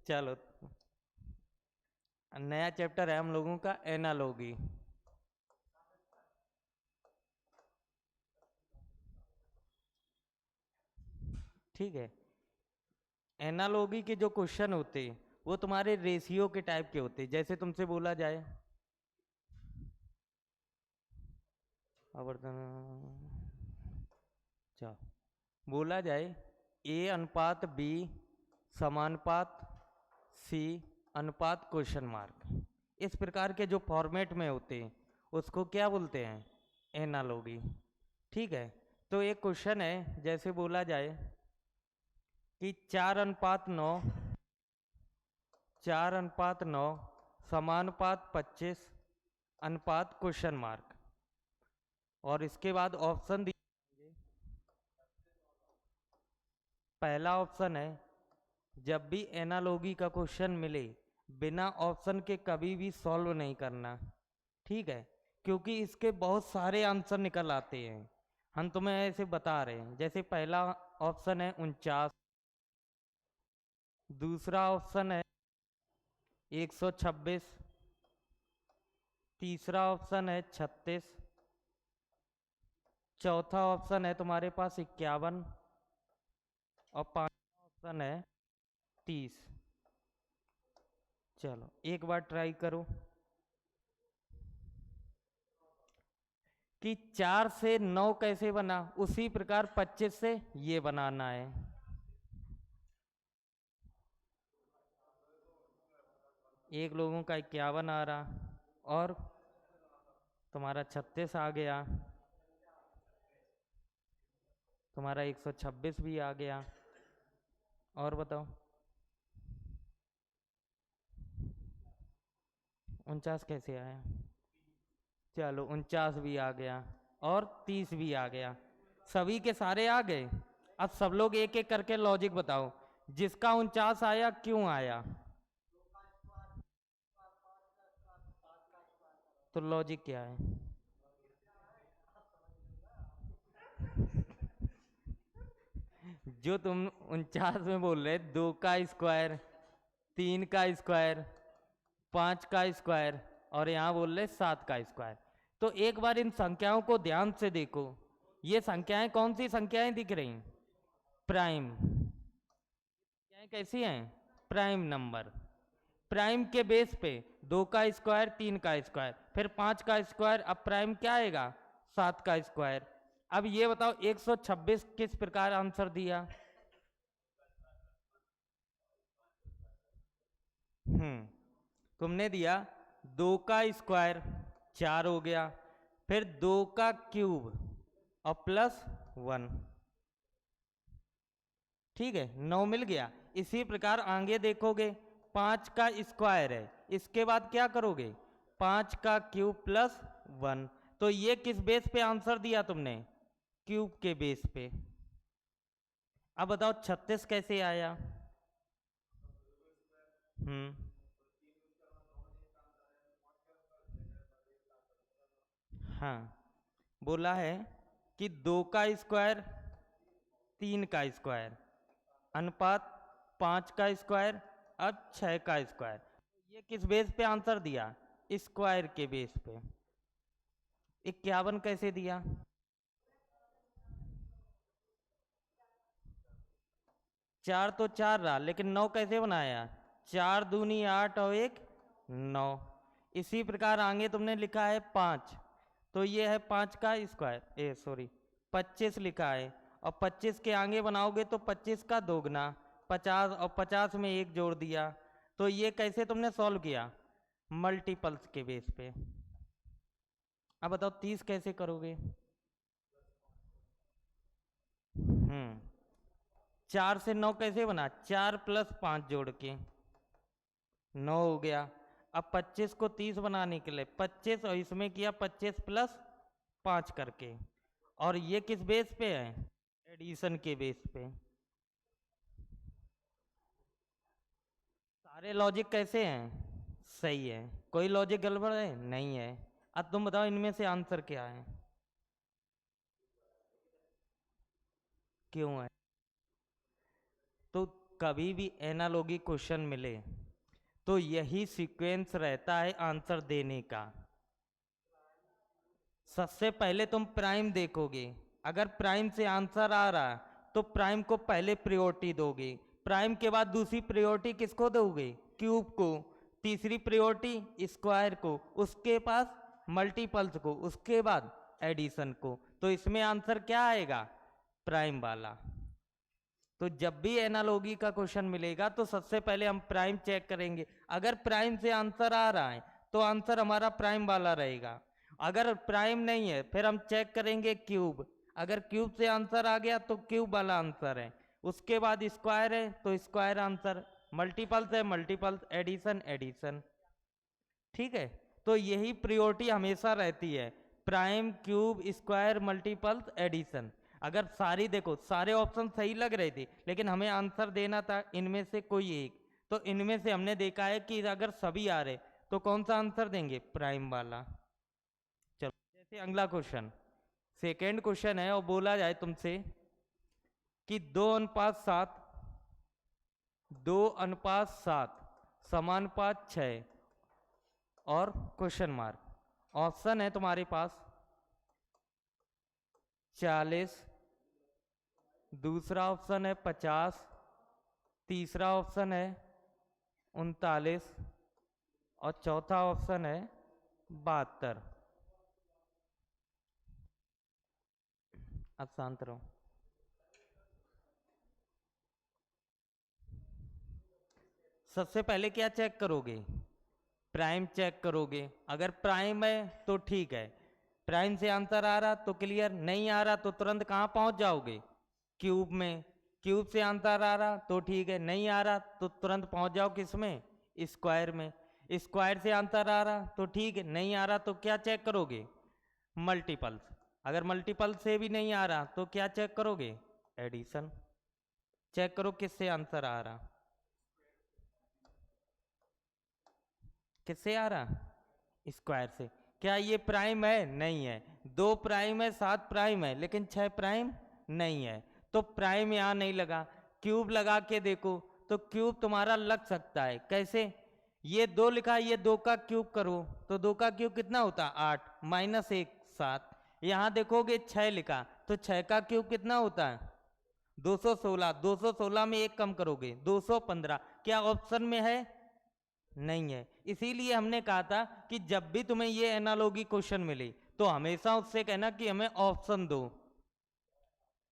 चलो, नया चैप्टर है हम लोगों का एनालॉजी। ठीक है। एनालॉजी के जो क्वेश्चन होते हैं वो तुम्हारे रेशियो के टाइप के होते हैं। जैसे तुमसे बोला जाए आवर्तन, अच्छा, बोला जाए ए अनुपात बी समानुपात सी अनुपात क्वेश्चन मार्क, इस प्रकार के जो फॉर्मेट में होते हैं उसको क्या बोलते हैं? एनालॉजी। ठीक है। तो एक क्वेश्चन है, जैसे बोला जाए कि 4:9, 4:9 समानुपात 25 अनुपात क्वेश्चन मार्क, और इसके बाद ऑप्शन दिए। पहला ऑप्शन है, जब भी एनालॉजी का क्वेश्चन मिले बिना ऑप्शन के कभी भी सॉल्व नहीं करना। ठीक है, क्योंकि इसके बहुत सारे आंसर निकल आते हैं। हम तुम्हें ऐसे बता रहे हैं, जैसे पहला ऑप्शन है 49, दूसरा ऑप्शन है 126, तीसरा ऑप्शन है 36, चौथा ऑप्शन है तुम्हारे पास 51, और पांचवा ऑप्शन है 30। चलो एक बार ट्राई करो कि 4 से 9 कैसे बना, उसी प्रकार 25 से ये बनाना है। एक लोगों का 51 आ रहा, और तुम्हारा 36 आ गया, तुम्हारा 126 भी आ गया। और बताओ 49 कैसे आया? चलो 49 भी आ गया और 30 भी आ गया, सभी के सारे आ गए। अब सब लोग एक एक करके लॉजिक बताओ, जिसका 49 आया क्यों आया? तो लॉजिक क्या है? जो तुम 49 में बोल रहे 2 का स्क्वायर, 3 का स्क्वायर, 5 का स्क्वायर, और यहां बोल रहे 7 का स्क्वायर। तो एक बार इन संख्याओं को ध्यान से देखो, ये संख्याएं कौन सी संख्याएं दिख रही? प्राइम संख्याएं कैसी हैं? Prime number. प्राइम के बेस पे 2 का स्क्वायर, 3 का स्क्वायर, फिर 5 का स्क्वायर, अब प्राइम क्या आएगा? 7 का स्क्वायर। अब ये बताओ 126 किस प्रकार आंसर दिया? तुमने दिया 2 का स्क्वायर 4 हो गया, फिर 2 का क्यूब और प्लस 1। ठीक है, 9 मिल गया। इसी प्रकार आगे देखोगे 5 का स्क्वायर है, इसके बाद क्या करोगे? 5 का क्यूब प्लस 1। तो ये किस बेस पे आंसर दिया तुमने? क्यूब के बेस पे। अब बताओ 36 कैसे आया? हम्म हाँ, बोला है कि 2 का स्क्वायर, 3 का स्क्वायर अनुपात 5 का स्क्वायर, अब 6 का स्क्वायर। ये किस बेस पे आंसर दिया? स्क्वायर के बेस पे। 51 कैसे दिया? 4 तो 4 रहा, लेकिन 9 कैसे बनाया? 4 दूनी 8 और 1 9। इसी प्रकार आगे तुमने लिखा है 5, तो ये है 5 का स्क्वायर, ए सॉरी 25 लिखा है, और 25 के आगे बनाओगे तो 25 का दोगुना 50, और 50 में 1 जोड़ दिया। तो ये कैसे तुमने सॉल्व किया? मल्टीपल्स के बेस पे। अब बताओ 30 कैसे करोगे? 4 से 9 कैसे बना? 4 प्लस 5 जोड़ के 9 हो गया। अब 25 को 30 बनाने के लिए 25 और इसमें किया 25 प्लस 5 करके, और ये किस बेस पे है? एडिशन के बेस पे। सारे लॉजिक कैसे हैं? सही है। कोई लॉजिक गड़बड़ है? नहीं है। अब तुम बताओ इनमें से आंसर क्या है? क्यों है? तो कभी भी एनालॉगी क्वेश्चन मिले तो यही सीक्वेंस रहता है आंसर देने का। सबसे पहले तुम प्राइम देखोगे, अगर प्राइम से आंसर आ रहा तो प्राइम को पहले प्रायोरिटी दोगे, प्राइम के बाद दूसरी प्रायोरिटी किसको दोगे? क्यूब को, तीसरी प्रायोरिटी स्क्वायर को, उसके पास मल्टीपल्स को, उसके बाद एडिशन को। तो इसमें आंसर क्या आएगा? प्राइम वाला। तो जब भी एनालॉगी का क्वेश्चन मिलेगा तो सबसे पहले हम प्राइम चेक करेंगे, अगर प्राइम से आंसर आ रहा है तो आंसर हमारा प्राइम वाला रहेगा, अगर प्राइम नहीं है फिर हम चेक करेंगे क्यूब, अगर क्यूब से आंसर आ गया तो क्यूब वाला आंसर है, उसके बाद स्क्वायर है तो स्क्वायर आंसर, मल्टीपल्स है मल्टीपल्स, एडिशन एडिशन। ठीक है, तो यही प्रायोरिटी हमेशा रहती है, prime, cube, square, multiples, addition. अगर सारी देखो सारे ऑप्शन सही लग रहे थे लेकिन हमें आंसर देना था इनमें से कोई एक, तो इनमें से हमने देखा है कि अगर सभी आ रहे तो कौन सा आंसर देंगे? प्राइम वाला। चलो जैसे अगला क्वेश्चन, सेकेंड क्वेश्चन है और बोला जाए तुमसे कि 2:7, 2:7 समानुपात 6 और क्वेश्चन मार्क। ऑप्शन है तुम्हारे पास 40, दूसरा ऑप्शन है 50, तीसरा ऑप्शन है 39 और चौथा ऑप्शन है 72। अब शांत रहो। सबसे पहले क्या चेक करोगे? प्राइम चेक करोगे, अगर प्राइम है तो ठीक है, प्राइम से आंसर आ रहा तो क्लियर, नहीं आ रहा तो तुरंत कहाँ पहुंच जाओगे? क्यूब में। क्यूब से आंसर आ रहा तो ठीक है, नहीं आ रहा तो तुरंत पहुंच जाओ किस में? स्क्वायर में। स्क्वायर से आंसर आ रहा तो ठीक है, नहीं आ रहा तो क्या चेक करोगे? मल्टीपल्स। अगर मल्टीपल से भी नहीं आ रहा तो क्या चेक करोगे? एडिशन। चेक करो किससे आंसर आ रहा, किससे आ रहा? स्क्वायर से। क्या ये प्राइम है? नहीं है। 2 प्राइम है, 7 प्राइम है, लेकिन 6 प्राइम नहीं है, तो प्राइम यहां नहीं लगा। क्यूब लगा के देखो तो क्यूब तुम्हारा लग सकता है, कैसे? ये 2 लिखा, ये 2 का क्यूब करो तो 2 का क्यूब कितना होता? 8 माइनस 1 7। यहां देखोगे 6 लिखा तो 6 का क्यूब कितना होता है? 216। 216 में 1 कम करोगे 215। क्या ऑप्शन में है? नहीं है। इसीलिए हमने कहा था कि जब भी तुम्हें ये एनालॉगी क्वेश्चन मिले तो हमेशा उससे कहना कि हमें ऑप्शन दो।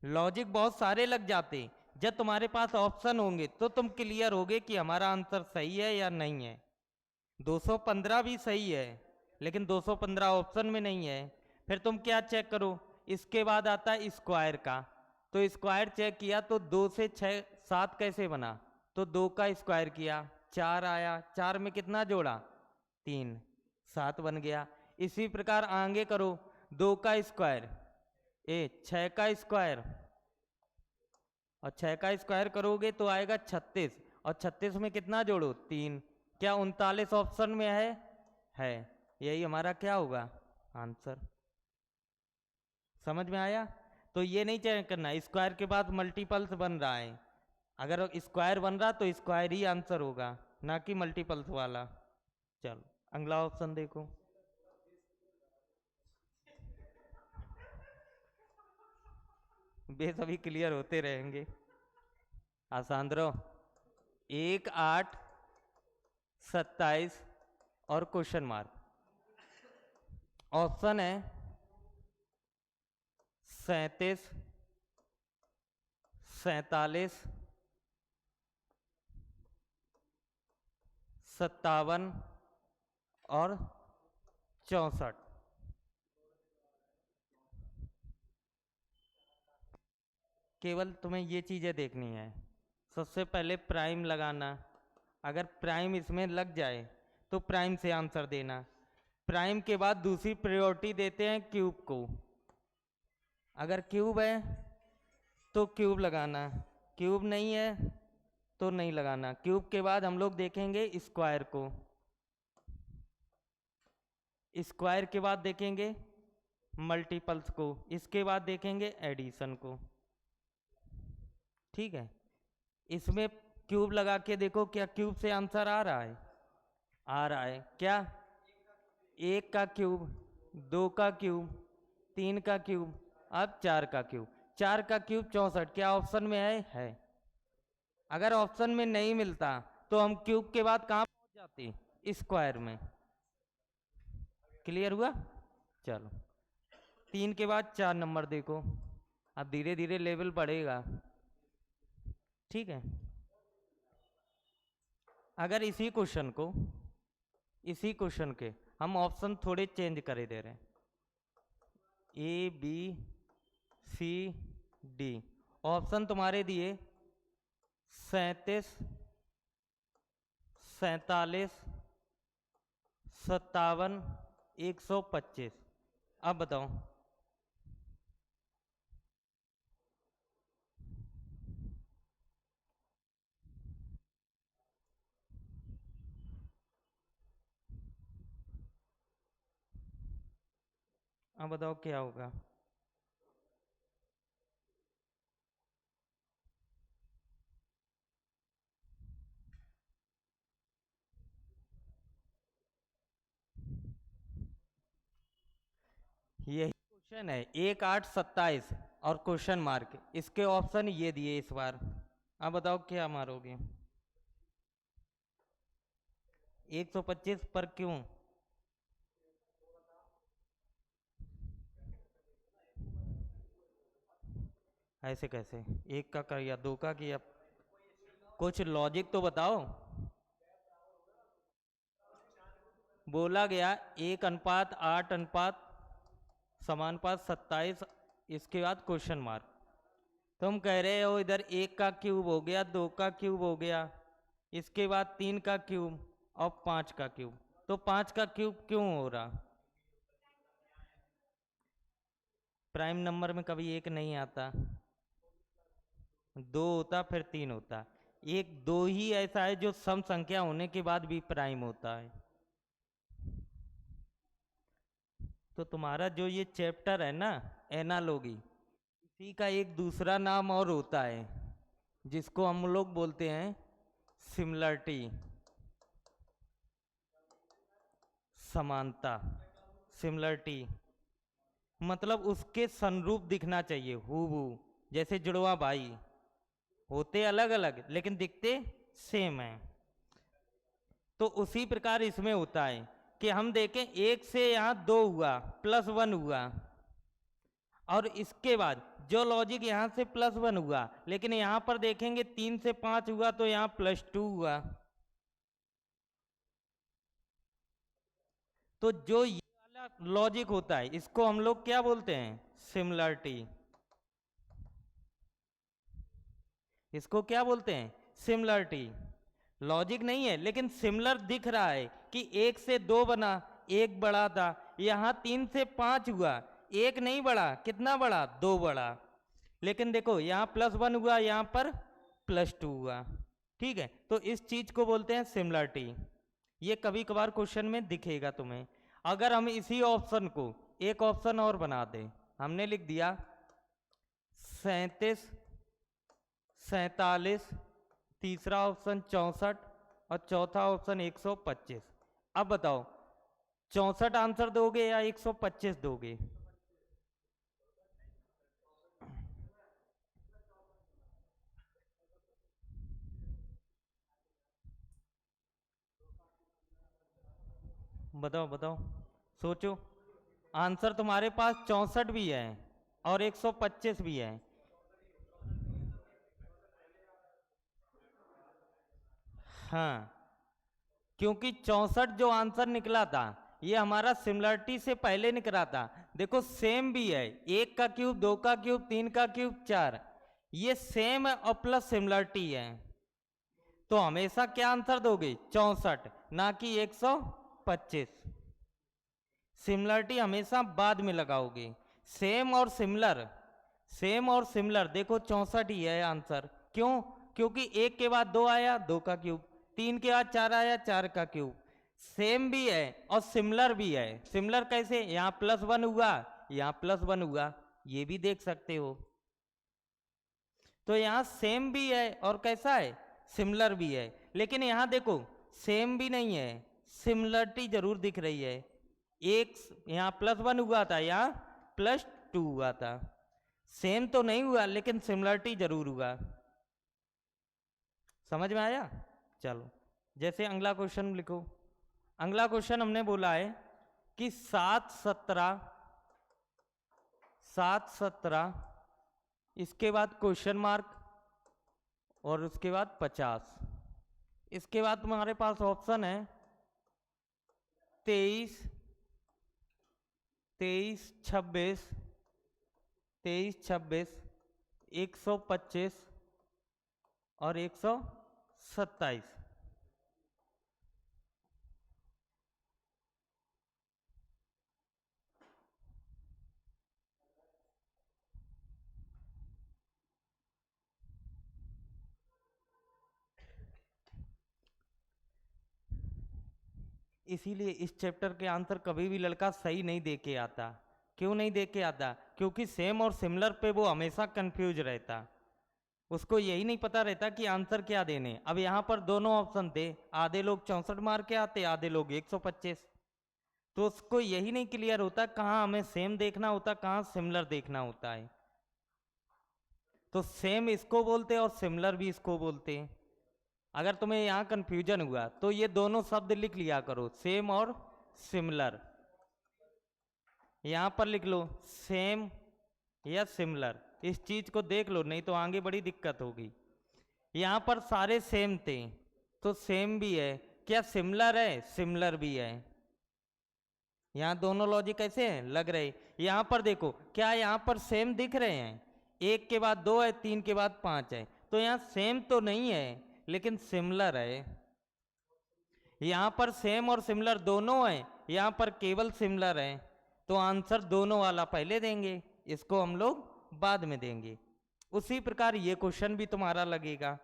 लॉजिक बहुत सारे लग जाते, जब तुम्हारे पास ऑप्शन होंगे तो तुम क्लियर होगे कि हमारा आंसर सही है या नहीं है। 215 भी सही है लेकिन 215 ऑप्शन में नहीं है। फिर तुम क्या चेक करो, इसके बाद आता है स्क्वायर का, तो स्क्वायर चेक किया तो 2 से 6 7 कैसे बना? तो 2 का स्क्वायर किया 4 आया, 4 में कितना जोड़ा? 3, 7 बन गया। इसी प्रकार आगे करो, 2 का स्क्वायर 6 का स्क्वायर, और 6 का स्क्वायर करोगे तो आएगा 36, और 36 में कितना जोड़ो? 3। क्या 39 ऑप्शन में है। यही हमारा क्या होगा? आंसर। समझ में आया? तो ये नहीं चेक करना स्क्वायर के बाद मल्टीपल्स बन रहा है, अगर स्क्वायर बन रहा तो स्क्वायर ही आंसर होगा, ना कि मल्टीपल्स वाला। चलो अगला ऑप्शन देखो। बेस अभी क्लियर होते रहेंगे। आसांद्रो 1 8 27 और क्वेश्चन मार्क। ऑप्शन है 37, 47, 57 और 64। केवल तुम्हें ये चीजें देखनी है। सबसे पहले प्राइम लगाना, अगर प्राइम इसमें लग जाए तो प्राइम से आंसर देना। प्राइम के बाद दूसरी प्रायोरिटी देते हैं क्यूब को, अगर क्यूब है तो क्यूब लगाना, क्यूब नहीं है तो नहीं लगाना। क्यूब के बाद हम लोग देखेंगे स्क्वायर को, स्क्वायर के बाद देखेंगे मल्टीपल्स को, इसके बाद देखेंगे एडिशन को। ठीक है, इसमें क्यूब लगा के देखो, क्या क्यूब से आंसर आ रहा है? आ रहा है। क्या? 1 का क्यूब, 2 का क्यूब, 3 का क्यूब, अब 4 का क्यूब। 4 का क्यूब 64। क्या ऑप्शन में है? अगर ऑप्शन में नहीं मिलता तो हम क्यूब के बाद कहाँ पहुंच जाते? स्क्वायर में। क्लियर हुआ? चलो 3 के बाद 4 नंबर देखो, अब धीरे धीरे लेवल बढ़ेगा। ठीक है, अगर इसी क्वेश्चन के हम ऑप्शन थोड़े चेंज करे दे रहे हैं, A B C D, option तुम्हारे दिए 37, 47, 57, 125। अब बताओ क्या होगा? यही क्वेश्चन है, 1, 8, 27 और क्वेश्चन मार्क, इसके ऑप्शन ये दिए इस बार। अब बताओ क्या मारोगे? 125 पर क्यों? ऐसे कैसे? 1 का किया, 2 का किया, कुछ लॉजिक तो बताओ। बोला गया 1:8 समानुपात 27, इसके बाद क्वेश्चन मार्क। तुम कह रहे हो इधर 1 का क्यूब हो गया, 2 का क्यूब हो गया, इसके बाद 3 का क्यूब और 5 का क्यूब, तो 5 का क्यूब क्यों हो रहा? प्राइम नंबर में कभी 1 नहीं आता, 2 होता फिर 3 होता। 1 2 ही ऐसा है जो सम संख्या होने के बाद भी प्राइम होता है। तो तुम्हारा जो ये चैप्टर है ना, एनालॉजी, इसी का एक दूसरा नाम और होता है जिसको हम लोग बोलते हैं सिमिलरिटी, समानता। सिमिलरिटी मतलब उसके संरूप दिखना चाहिए, हूबहू, जैसे जुड़वा भाई होते अलग अलग लेकिन दिखते सेम है। तो उसी प्रकार इसमें होता है कि हम देखें 1 से यहाँ 2 हुआ, +1 हुआ, और इसके बाद जो लॉजिक यहाँ से +1 हुआ, लेकिन यहाँ पर देखेंगे 3 से 5 हुआ तो यहाँ +2 हुआ। तो जो ये वाला लॉजिक होता है इसको हम लोग क्या बोलते हैं? सिमिलरिटी। इसको क्या बोलते हैं? सिमिलरिटी। लॉजिक नहीं है लेकिन सिमिलर दिख रहा है कि 1 से 2 बना, 1 बढ़ा था, यहाँ 3 से 5 हुआ, 1 नहीं बढ़ा, कितना बढ़ा? 2 बढ़ा। लेकिन देखो यहाँ +1 हुआ, यहाँ पर +2 हुआ। ठीक है, तो इस चीज को बोलते हैं सिमिलरिटी। ये कभी कभार क्वेश्चन में दिखेगा तुम्हें। अगर हम इसी ऑप्शन को एक ऑप्शन और बना दें, हमने लिख दिया 37, 47, तीसरा ऑप्शन 64 और चौथा ऑप्शन 125। अब बताओ 64 आंसर दोगे या 125 दोगे? बताओ बताओ, सोचो। आंसर तुम्हारे पास 64 भी है और 125 भी है। हाँ, क्योंकि 64 जो आंसर निकला था ये हमारा सिमिलरिटी से पहले निकला था। देखो सेम भी है, 1 का क्यूब, 2 का क्यूब, 3 का क्यूब, 4, ये सेम है और प्लस सिमिलरिटी है। तो हमेशा क्या आंसर दोगे? 64, ना कि 125। सिमिलरिटी हमेशा बाद में लगाओगे। सेम और सिमिलर, सेम और सिमिलर देखो 64 ही है आंसर। क्यों? क्योंकि 1 के बाद 2 आया, 2 का क्यूब, 3 के बाद 4 आया, 4 का क्यूब। सेम भी है और सिमिलर भी है। सिमिलर कैसे? यहाँ +1 हुआ, यहाँ +1 हुआ, ये भी देख सकते हो। तो यहाँ सेम भी है और कैसा है? सिमिलर भी है, लेकिन यहाँ देखो सेम भी नहीं है, सिमिलरिटी जरूर दिख रही है। एक यहाँ +1 हुआ था, यहाँ +2 हुआ था। सेम तो नहीं हुआ लेकिन सिमिलरिटी जरूर हुआ। समझ में आया? चलो जैसे अगला क्वेश्चन लिखो। अगला क्वेश्चन हमने बोला है कि 7 17 इसके बाद क्वेश्चन मार्क और उसके बाद 50। इसके बाद तुम्हारे पास ऑप्शन है 23 26 125 और 127। इसीलिए इस चैप्टर के आंसर कभी भी लड़का सही नहीं दे के आता। क्यों नहीं दे के आता? क्योंकि सेम और सिमिलर पे वो हमेशा कंफ्यूज रहता, उसको यही नहीं पता रहता कि आंसर क्या देने। अब यहाँ पर दोनों ऑप्शन थे, आधे लोग 64 मार्क के आते, आधे लोग 125, तो उसको यही नहीं क्लियर होता कहाँ हमें सेम देखना होता, कहाँ सिमिलर देखना होता है। तो सेम इसको बोलते और सिमिलर भी इसको बोलते हैं। अगर तुम्हें यहाँ कंफ्यूजन हुआ तो ये दोनों शब्द लिख लिया करो, सेम और सिमिलर। यहाँ पर लिख लो सेम या सिमिलर, इस चीज को देख लो, नहीं तो आगे बड़ी दिक्कत होगी। यहाँ पर सारे सेम थे तो सेम भी है, क्या सिमिलर है? सिमिलर भी है। यहाँ दोनों लॉजिक कैसे हैं लग रहे। यहाँ पर देखो, क्या यहाँ पर सेम दिख रहे हैं? 1 के बाद 2 है, 3 के बाद 5 है, तो यहाँ सेम तो नहीं है लेकिन सिमिलर है। यहाँ पर सेम और सिमिलर दोनों है, यहाँ पर केवल सिमिलर है, तो आंसर दोनों वाला पहले देंगे, इसको हम लोग बाद में देंगे। उसी प्रकार ये क्वेश्चन भी तुम्हारा लगेगा।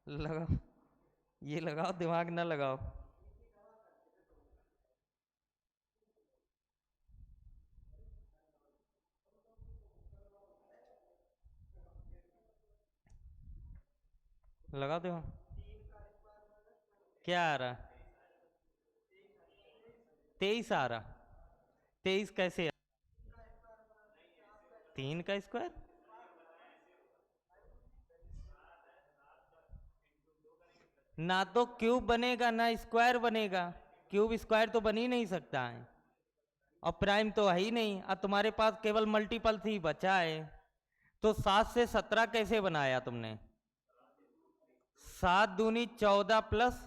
लगाओ, ये लगाओ, दिमाग ना लगाओ। लगा दो। क्या आ रहा? 23 आ रहा। 23 कैसे? 3 का स्क्वायर। ना तो क्यूब बनेगा ना स्क्वायर बनेगा, क्यूब स्क्वायर तो बन ही नहीं सकता है, और प्राइम तो है ही नहीं। अब तुम्हारे पास केवल मल्टीपल ही बचा है, तो 7 से 17 कैसे बनाया तुमने? 7 दूनी 14 प्लस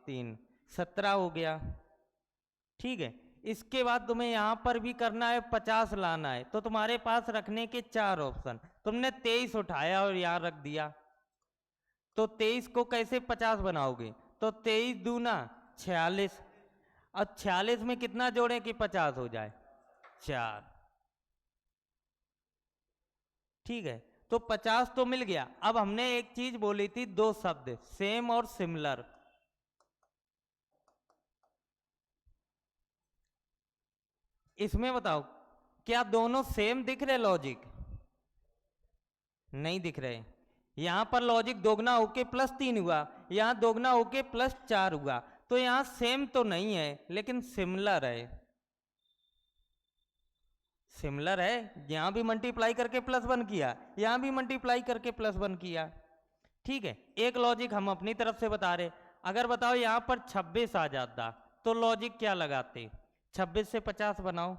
3 17 हो गया। ठीक है, इसके बाद तुम्हें यहां पर भी करना है 50 लाना है, तो तुम्हारे पास रखने के 4 ऑप्शन, तुमने 23 उठाया और यहां रख दिया, तो 23 को कैसे 50 बनाओगे? तो 23 दूना 46, और 46 में कितना जोड़े कि 50 हो जाए? 4। ठीक है, तो 50 तो मिल गया। अब हमने एक चीज बोली थी, 2 शब्द सेम और सिमिलर। इसमें बताओ क्या दोनों सेम दिख रहे? लॉजिक नहीं दिख रहे। यहां पर लॉजिक दोगुना होके +3 हुआ, यहां दोगुना होके +4 हुआ, तो यहां सेम तो नहीं है लेकिन सिमिलर है। सिमिलर है, यहां भी मल्टीप्लाई करके +1 किया, यहां भी मल्टीप्लाई करके +1 किया। ठीक है, एक लॉजिक हम अपनी तरफ से बता रहे। अगर बताओ यहां पर 26 आ जाता तो लॉजिक क्या लगाते? 26 से 50 बनाओ।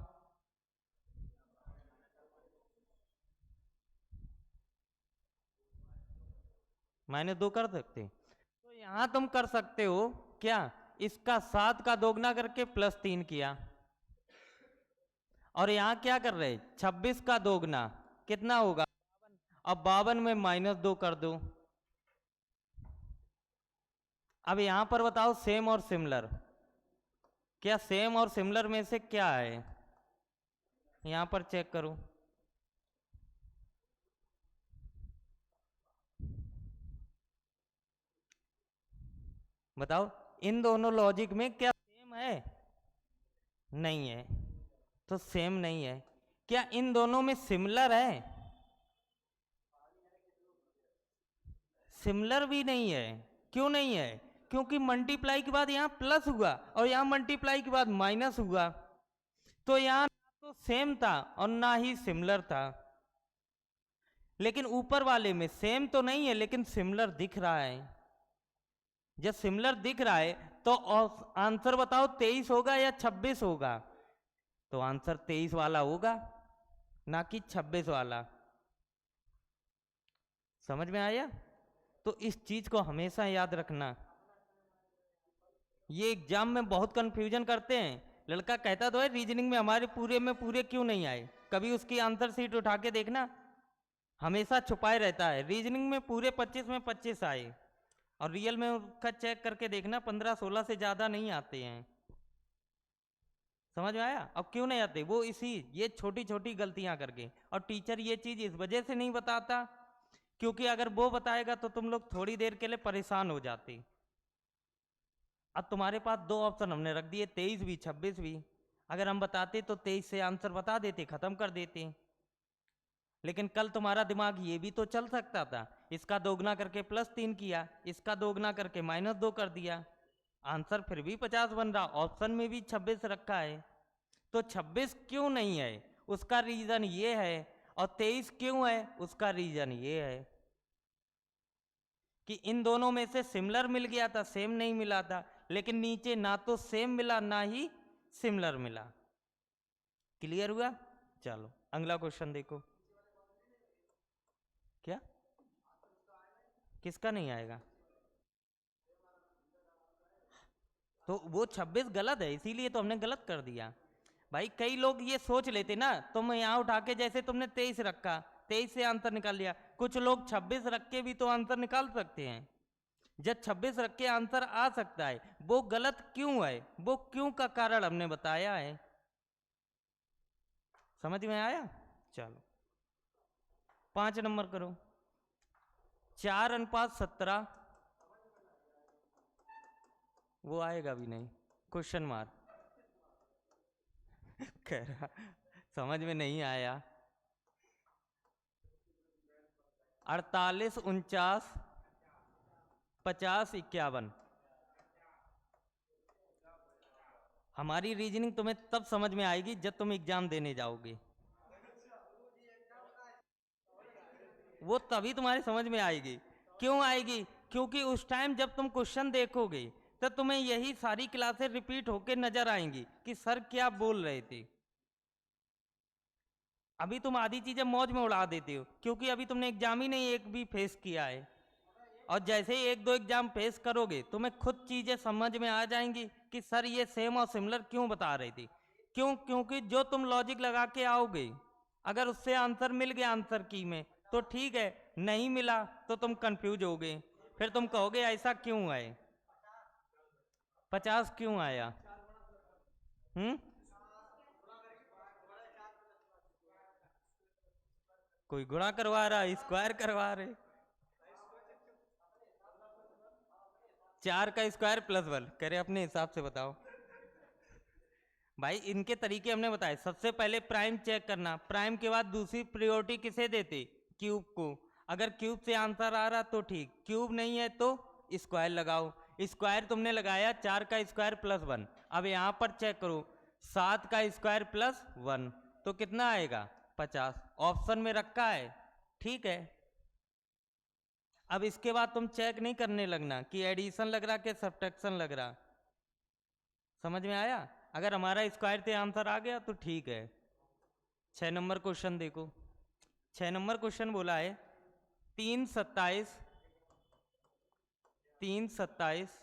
-2 कर सकते, तो यहां तुम कर सकते हो क्या? इसका 7 का दोगुना करके +3 किया, और यहां क्या कर रहे? 26 का दोगुना कितना होगा? अब 52 में -2 कर दो। अब यहां पर बताओ सेम और सिमिलर, क्या सेम और सिमिलर में से क्या है? यहां पर चेक करो, बताओ इन दोनों लॉजिक में क्या सेम है? नहीं है, तो सेम नहीं है। क्या इन दोनों में सिमिलर है? सिमिलर भी नहीं है। क्यों नहीं है? क्योंकि मल्टीप्लाई के बाद यहाँ प्लस हुआ और यहाँ मल्टीप्लाई के बाद माइनस हुआ, तो यहाँ तो सेम था और ना ही सिमिलर था। लेकिन ऊपर वाले में सेम तो नहीं है लेकिन सिमिलर दिख रहा है। जब सिमिलर दिख रहा है तो आंसर बताओ 23 होगा या 26 होगा? तो आंसर 23 वाला होगा, ना कि 26 वाला। समझ में आया? तो इस चीज को हमेशा याद रखना। ये एग्जाम में बहुत कंफ्यूजन करते हैं। लड़का कहता तो है रीजनिंग में हमारे पूरे में पूरे क्यों नहीं आए, कभी उसकी आंसर शीट उठा के देखना, हमेशा छुपाए रहता है। रीजनिंग में पूरे 25 में 25 आए और रियल में उसका चेक करके देखना 15-16 से ज्यादा नहीं आते हैं। समझ में आया? अब क्यों नहीं आते? वो ये छोटी छोटी गलतियां करके। और टीचर ये चीज इस वजह से नहीं बताता क्योंकि अगर वो बताएगा तो तुम लोग थोड़ी देर के लिए परेशान हो जाते। अब तुम्हारे पास दो ऑप्शन हमने रख दिए, 23 भी 26 भी। अगर हम बताते तो 23 से आंसर बता देते, खत्म कर देते। लेकिन कल तुम्हारा दिमाग ये भी तो चल सकता था, इसका दोगुना करके +3 किया, इसका दोगुना करके -2 कर दिया, आंसर फिर भी 50 बन रहा। ऑप्शन में भी 26 रखा है, तो 26 क्यों नहीं है उसका रीजन ये है, और 23 क्यों है उसका रीजन ये है कि इन दोनों में से सिमिलर मिल गया था, सेम नहीं मिला था। लेकिन नीचे ना तो सेम मिला ना ही सिमिलर मिला। क्लियर हुआ? चलो अगला क्वेश्चन देखो। क्या? किसका नहीं आएगा? तो वो 26 गलत है, इसीलिए तो हमने गलत कर दिया। भाई कई लोग ये सोच लेते ना, तुम यहाँ उठा के जैसे तुमने 23 रखा, 23 से आंसर निकाल लिया। कुछ लोग 26 रख के भी तो आंसर निकाल सकते हैं। जब 26 रख के आंसर आ सकता है, वो गलत क्यों है, वो क्यों का कारण हमने बताया है। समझ में आया? चलो 5 नंबर करो। 4:17, वो आएगा भी नहीं, क्वेश्चन मार्क। कह रहा समझ में नहीं आया। 48, 49, 50, 51। हमारी रीजनिंग तुम्हें तब समझ में आएगी जब तुम एग्जाम देने जाओगे, वो तभी तुम्हारी समझ में आएगी। क्यों आएगी? क्योंकि उस टाइम जब तुम क्वेश्चन देखोगे तो तुम्हें यही सारी क्लासें रिपीट होके नजर आएंगी कि सर क्या बोल रहे थे। अभी तुम आधी चीजें मौज में उड़ा देते हो क्योंकि अभी तुमने एग्जाम ही नहीं एक भी फेस किया है। और जैसे ही 1-2 एग्जाम फेस करोगे तुम्हें खुद चीजें समझ में आ जाएंगी कि सर ये सेम और सिमिलर क्यों बता रहे थे। क्यों? क्योंकि जो तुम लॉजिक लगा के आओगे, अगर उससे आंसर मिल गया आंसर की में तो ठीक है, नहीं मिला तो तुम कंफ्यूज होगे, फिर तुम कहोगे ऐसा क्यों है, 50 क्यों आया। कोई गुणा करवा रहा, स्क्वायर करवा रहे। 4 का स्क्वायर +1 कह रहे अपने हिसाब से बताओ। भाई इनके तरीके हमने बताए। सबसे पहले प्राइम चेक करना, प्राइम के बाद दूसरी प्रायोरिटी किसे देते, क्यूब को। अगर क्यूब से आंसर आ रहा तो ठीक, क्यूब नहीं है तो स्क्वायर लगाओ। स्क्वायर तुमने लगाया 4 का स्क्वायर +1। अब यहां पर चेक करो 7 का स्क्वायर +1 तो कितना आएगा 50। ऑप्शन में रखा है, ठीक है। अब इसके बाद तुम चेक नहीं करने लगना कि एडिशन लग रहा कि सब्ट्रैक्शन लग रहा। समझ में आया? अगर हमारा स्क्वायर से आंसर आ गया तो ठीक है। 6 नंबर क्वेश्चन देखो। 6 नंबर क्वेश्चन बोला है 3, 27, 3, 27,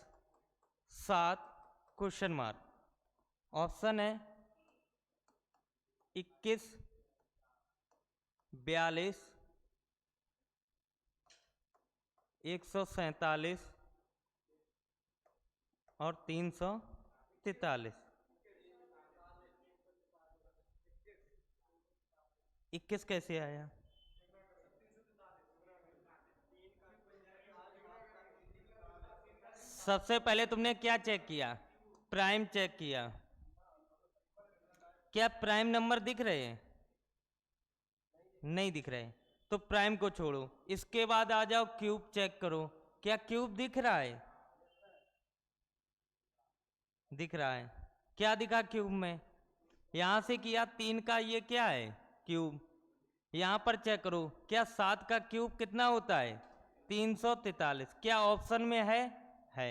7 क्वेश्चन मार्क। ऑप्शन है 21, 42, 147 और 343। 21 कैसे आया? सबसे पहले तुमने क्या चेक किया? प्राइम चेक किया। क्या प्राइम नंबर दिख रहे हैं? नहीं दिख रहे। तो प्राइम को छोड़ो। इसके बाद आ जाओ क्यूब चेक करो, क्या क्यूब दिख रहा है? दिख रहा है। क्या दिखा क्यूब में? यहां से किया 3 का ये क्या है? क्यूब। यहां पर चेक करो, क्या 7 का क्यूब कितना होता है? 343। क्या ऑप्शन में है? है।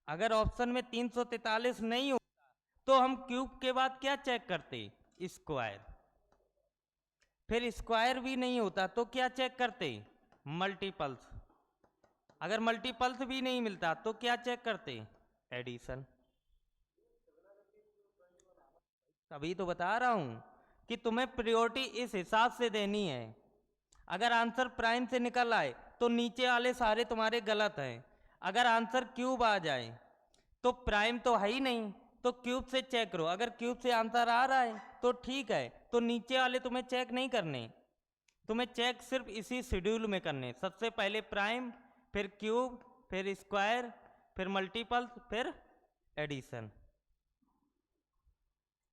अगर ऑप्शन में 343 नहीं हो तो हम क्यूब के बाद क्या चेक करते? स्क्वायर। फिर स्क्वायर भी नहीं होता तो क्या चेक करते? मल्टीपल्स। अगर मल्टीपल्स भी नहीं मिलता तो क्या चेक करते? एडिशन। तभी तो बता रहा हूं कि तुम्हें प्रायोरिटी इस हिसाब से देनी है। अगर आंसर प्राइम से निकल आए तो नीचे वाले सारे तुम्हारे गलत हैं। अगर आंसर क्यूब आ जाए तो प्राइम तो है ही नहीं, तो क्यूब से चेक करो। अगर क्यूब से आंसर आ रहा है तो ठीक है, तो नीचे वाले तुम्हें चेक नहीं करने, तुम्हें चेक सिर्फ इसी शेड्यूल में करने। सबसे पहले प्राइम, फिर क्यूब, फिर स्क्वायर, फिर मल्टीपल्स, फिर एडिशन।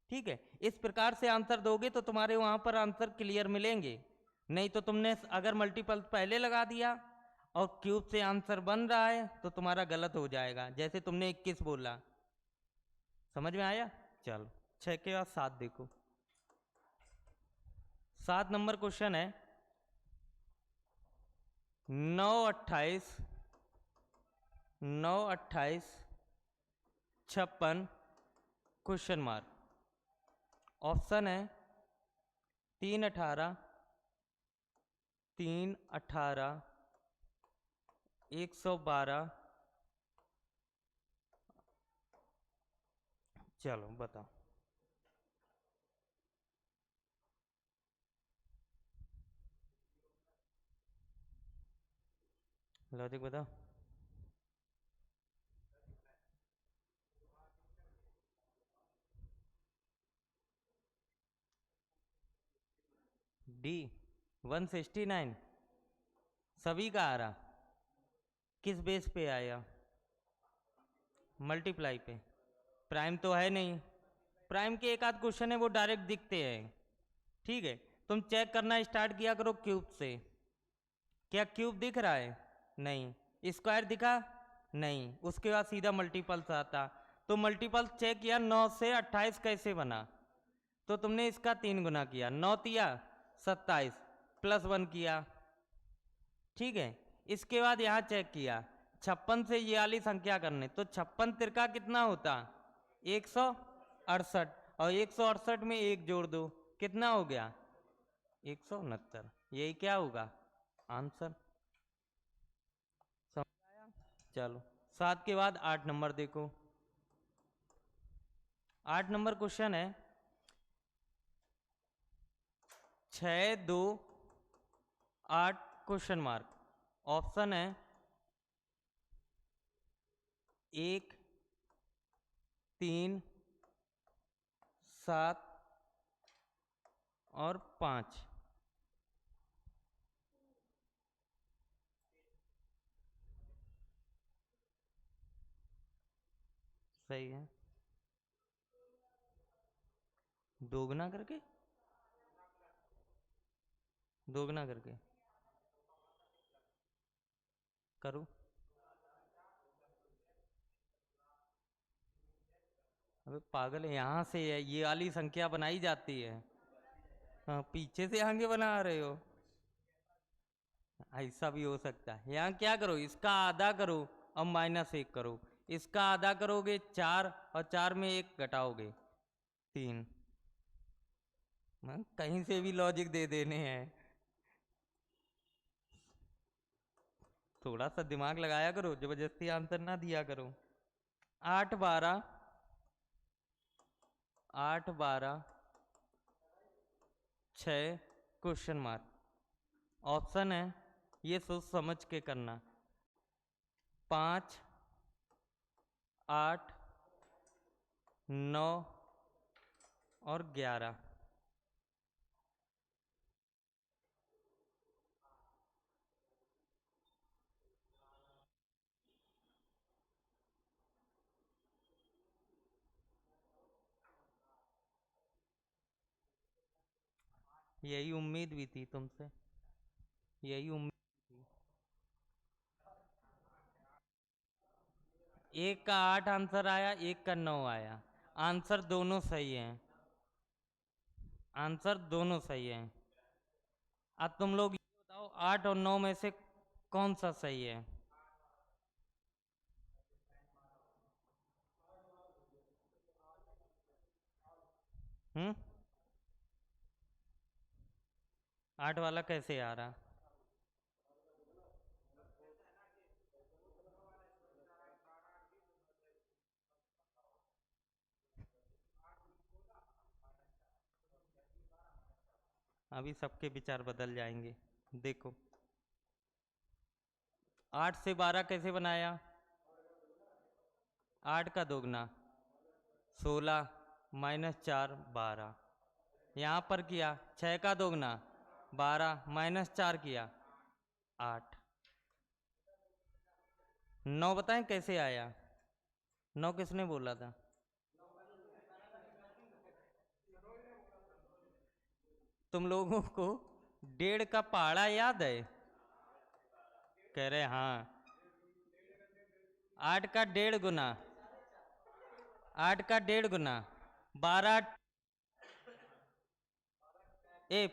ठीक है, इस प्रकार से आंसर दोगे तो तुम्हारे वहां पर आंसर क्लियर मिलेंगे। नहीं तो तुमने अगर मल्टीपल्स पहले लगा दिया और क्यूब से आंसर बन रहा है तो तुम्हारा गलत हो जाएगा, जैसे तुमने 21 बोला। समझ में आया? चलो 6 के बाद 7 देखो। 7 नंबर क्वेश्चन है, 9, 28, 9, 28, 56 क्वेश्चन मार्क। ऑप्शन है 3, 18, 3, 18, 112। चलो बताओ। लॉजिक बताओ। डी 169 सभी का आ रहा, किस बेस पे आया? मल्टीप्लाई पे। प्राइम तो है नहीं, प्राइम के एक आध क्वेश्चन है वो डायरेक्ट दिखते हैं। ठीक है, तुम चेक करना स्टार्ट किया करो क्यूब से। क्या क्यूब दिख रहा है? नहीं। स्क्वायर दिखा? नहीं। उसके बाद सीधा मल्टीपल्स आता, तो मल्टीपल्स चेक किया, 9 से 28 कैसे बना? तो तुमने इसका 3 गुना किया, 9 तिया 27 +1 किया। ठीक है, इसके बाद यहाँ चेक किया 56 से ये वाली संख्या करने, तो 56 तिरका कितना होता? 168, और 168 में 1 जोड़ दो, कितना हो गया? 169। यही क्या होगा? आंसर। समझ आया? चलो 7 के बाद 8 नंबर देखो। 8 नंबर क्वेश्चन है, 6, 2, 8 क्वेश्चन मार्क। ऑप्शन है 1, 3, 7 और 5। सही है। दोगुना करके, दोगुना करके करूँ? अबे पागल है, यहाँ से है ये वाली संख्या बनाई जाती है। हाँ, पीछे से आगे बना रहे हो? ऐसा भी हो सकता है। यहाँ क्या करो, इसका आधा करो और -1 करो। इसका आधा करोगे 4, और 4 में 1 घटाओगे 3। कहीं से भी लॉजिक दे देने हैं। थोड़ा सा दिमाग लगाया करो, जबरदस्ती आंसर ना दिया करो। 8, 12, 8, 12, 6 क्वेश्चन मार्क। ऑप्शन है, ये सोच समझ के करना, 5, 8, 9 और 11। यही उम्मीद भी थी तुमसे। यही उम्मीद थी। एक का 8 आंसर आया, एक का 9 आया। आंसर दोनों सही हैं। आंसर दोनों सही हैं। अब तुम लोग ये बताओ 8 और 9 में से कौन सा सही है? हम्म। 8 वाला कैसे आ रहा? अभी सबके विचार बदल जाएंगे। देखो, 8 से 12 कैसे बनाया? 8 का दोगुना 16 -4 12। यहाँ पर किया 6 का दोगुना 12 -4 किया 8। 9 बताएं कैसे आया? 9 किसने बोला था? तुम लोगों को डेढ़ का पहाड़ा याद है? कह रहे हाँ। 8 का डेढ़ गुना, 8 का डेढ़ गुना 12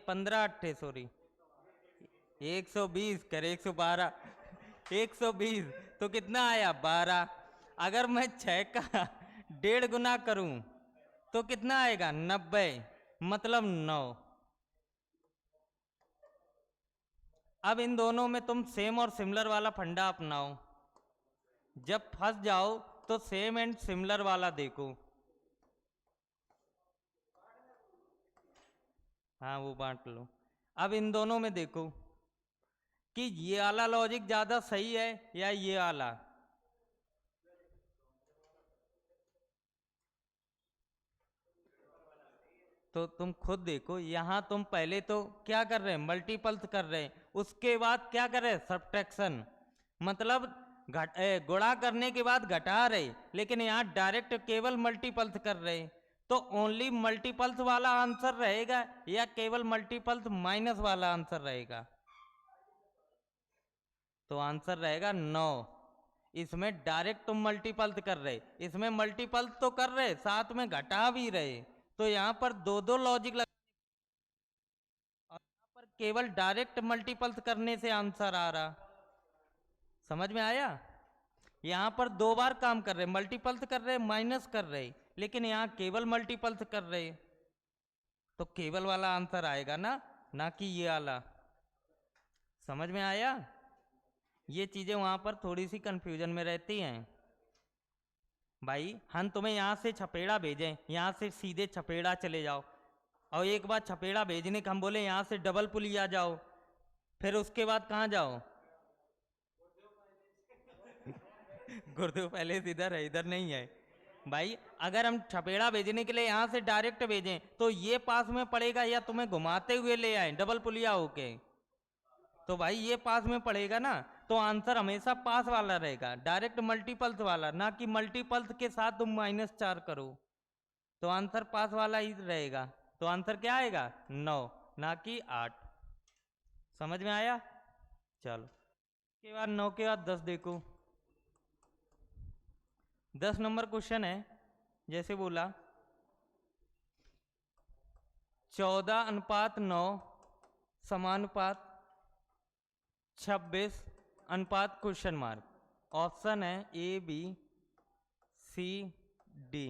15 अट्ठे सॉरी 120 करे 112 120 तो कितना आया 12। अगर मैं 6 का डेढ़ गुना करूं तो कितना आएगा 90, मतलब 9। अब इन दोनों में तुम सेम और सिमिलर वाला फंडा अपनाओ। जब फंस जाओ तो सेम एंड सिमिलर वाला देखो। हाँ वो बांट लो। अब इन दोनों में देखो कि ये वाला लॉजिक ज्यादा सही है या ये वाला। तो तुम खुद देखो, यहां तुम पहले तो क्या कर रहे हैं, मल्टीपल्स कर रहे हैं, उसके बाद क्या कर रहे हैं, सब्ट्रैक्शन, मतलब गुणा करने के बाद घटा रहे, लेकिन यहाँ डायरेक्ट केवल मल्टीपल्स कर रहे हैं। तो ओनली मल्टीपल्स वाला आंसर रहेगा या केवल मल्टीपल्स माइनस वाला आंसर रहेगा? तो आंसर रहेगा 9। इसमें डायरेक्ट तुम मल्टीपल्स कर रहे, इसमें मल्टीपल्स तो कर रहे साथ में घटा भी रहे, तो यहाँ पर दो दो लॉजिक लग, और यहाँ पर केवल डायरेक्ट मल्टीपल्स करने से आंसर आ रहा। समझ में आया? यहाँ पर दो बार काम कर रहे, मल्टीपल्स कर रहे माइनस कर रहे, लेकिन यहाँ केवल मल्टीपल्स कर रहे, तो केवल वाला आंसर आएगा ना कि ये वाला। समझ में आया? ये चीजें वहां पर थोड़ी सी कंफ्यूजन में रहती हैं। भाई हम तुम्हें यहाँ से छपेड़ा भेजें, यहाँ से सीधे छपेड़ा चले जाओ, और एक बार छपेड़ा भेजने का हम बोले यहाँ से डबल पुलिया जाओ, फिर उसके बाद कहाँ जाओ? गुरुदेव पैलेस इधर है, इधर नहीं है। भाई अगर हम छपेड़ा भेजने के लिए यहाँ से डायरेक्ट भेजें तो ये पास में पड़ेगा या तुम्हें घुमाते हुए ले आए डबल पुलिया होके? तो भाई ये पास में पड़ेगा ना, तो आंसर हमेशा पास वाला रहेगा, डायरेक्ट मल्टीपल्स वाला, ना कि मल्टीपल्स के साथ तुम -4 करो। तो आंसर पास वाला ही रहेगा। तो आंसर क्या आएगा 9, ना कि 8। समझ में आया? चलो, के बाद 9 के बाद 10 देखो। 10 नंबर क्वेश्चन है, जैसे बोला 14:9 समानुपात 26 अनुपात क्वेश्चन मार्क। ऑप्शन है ए बी सी डी।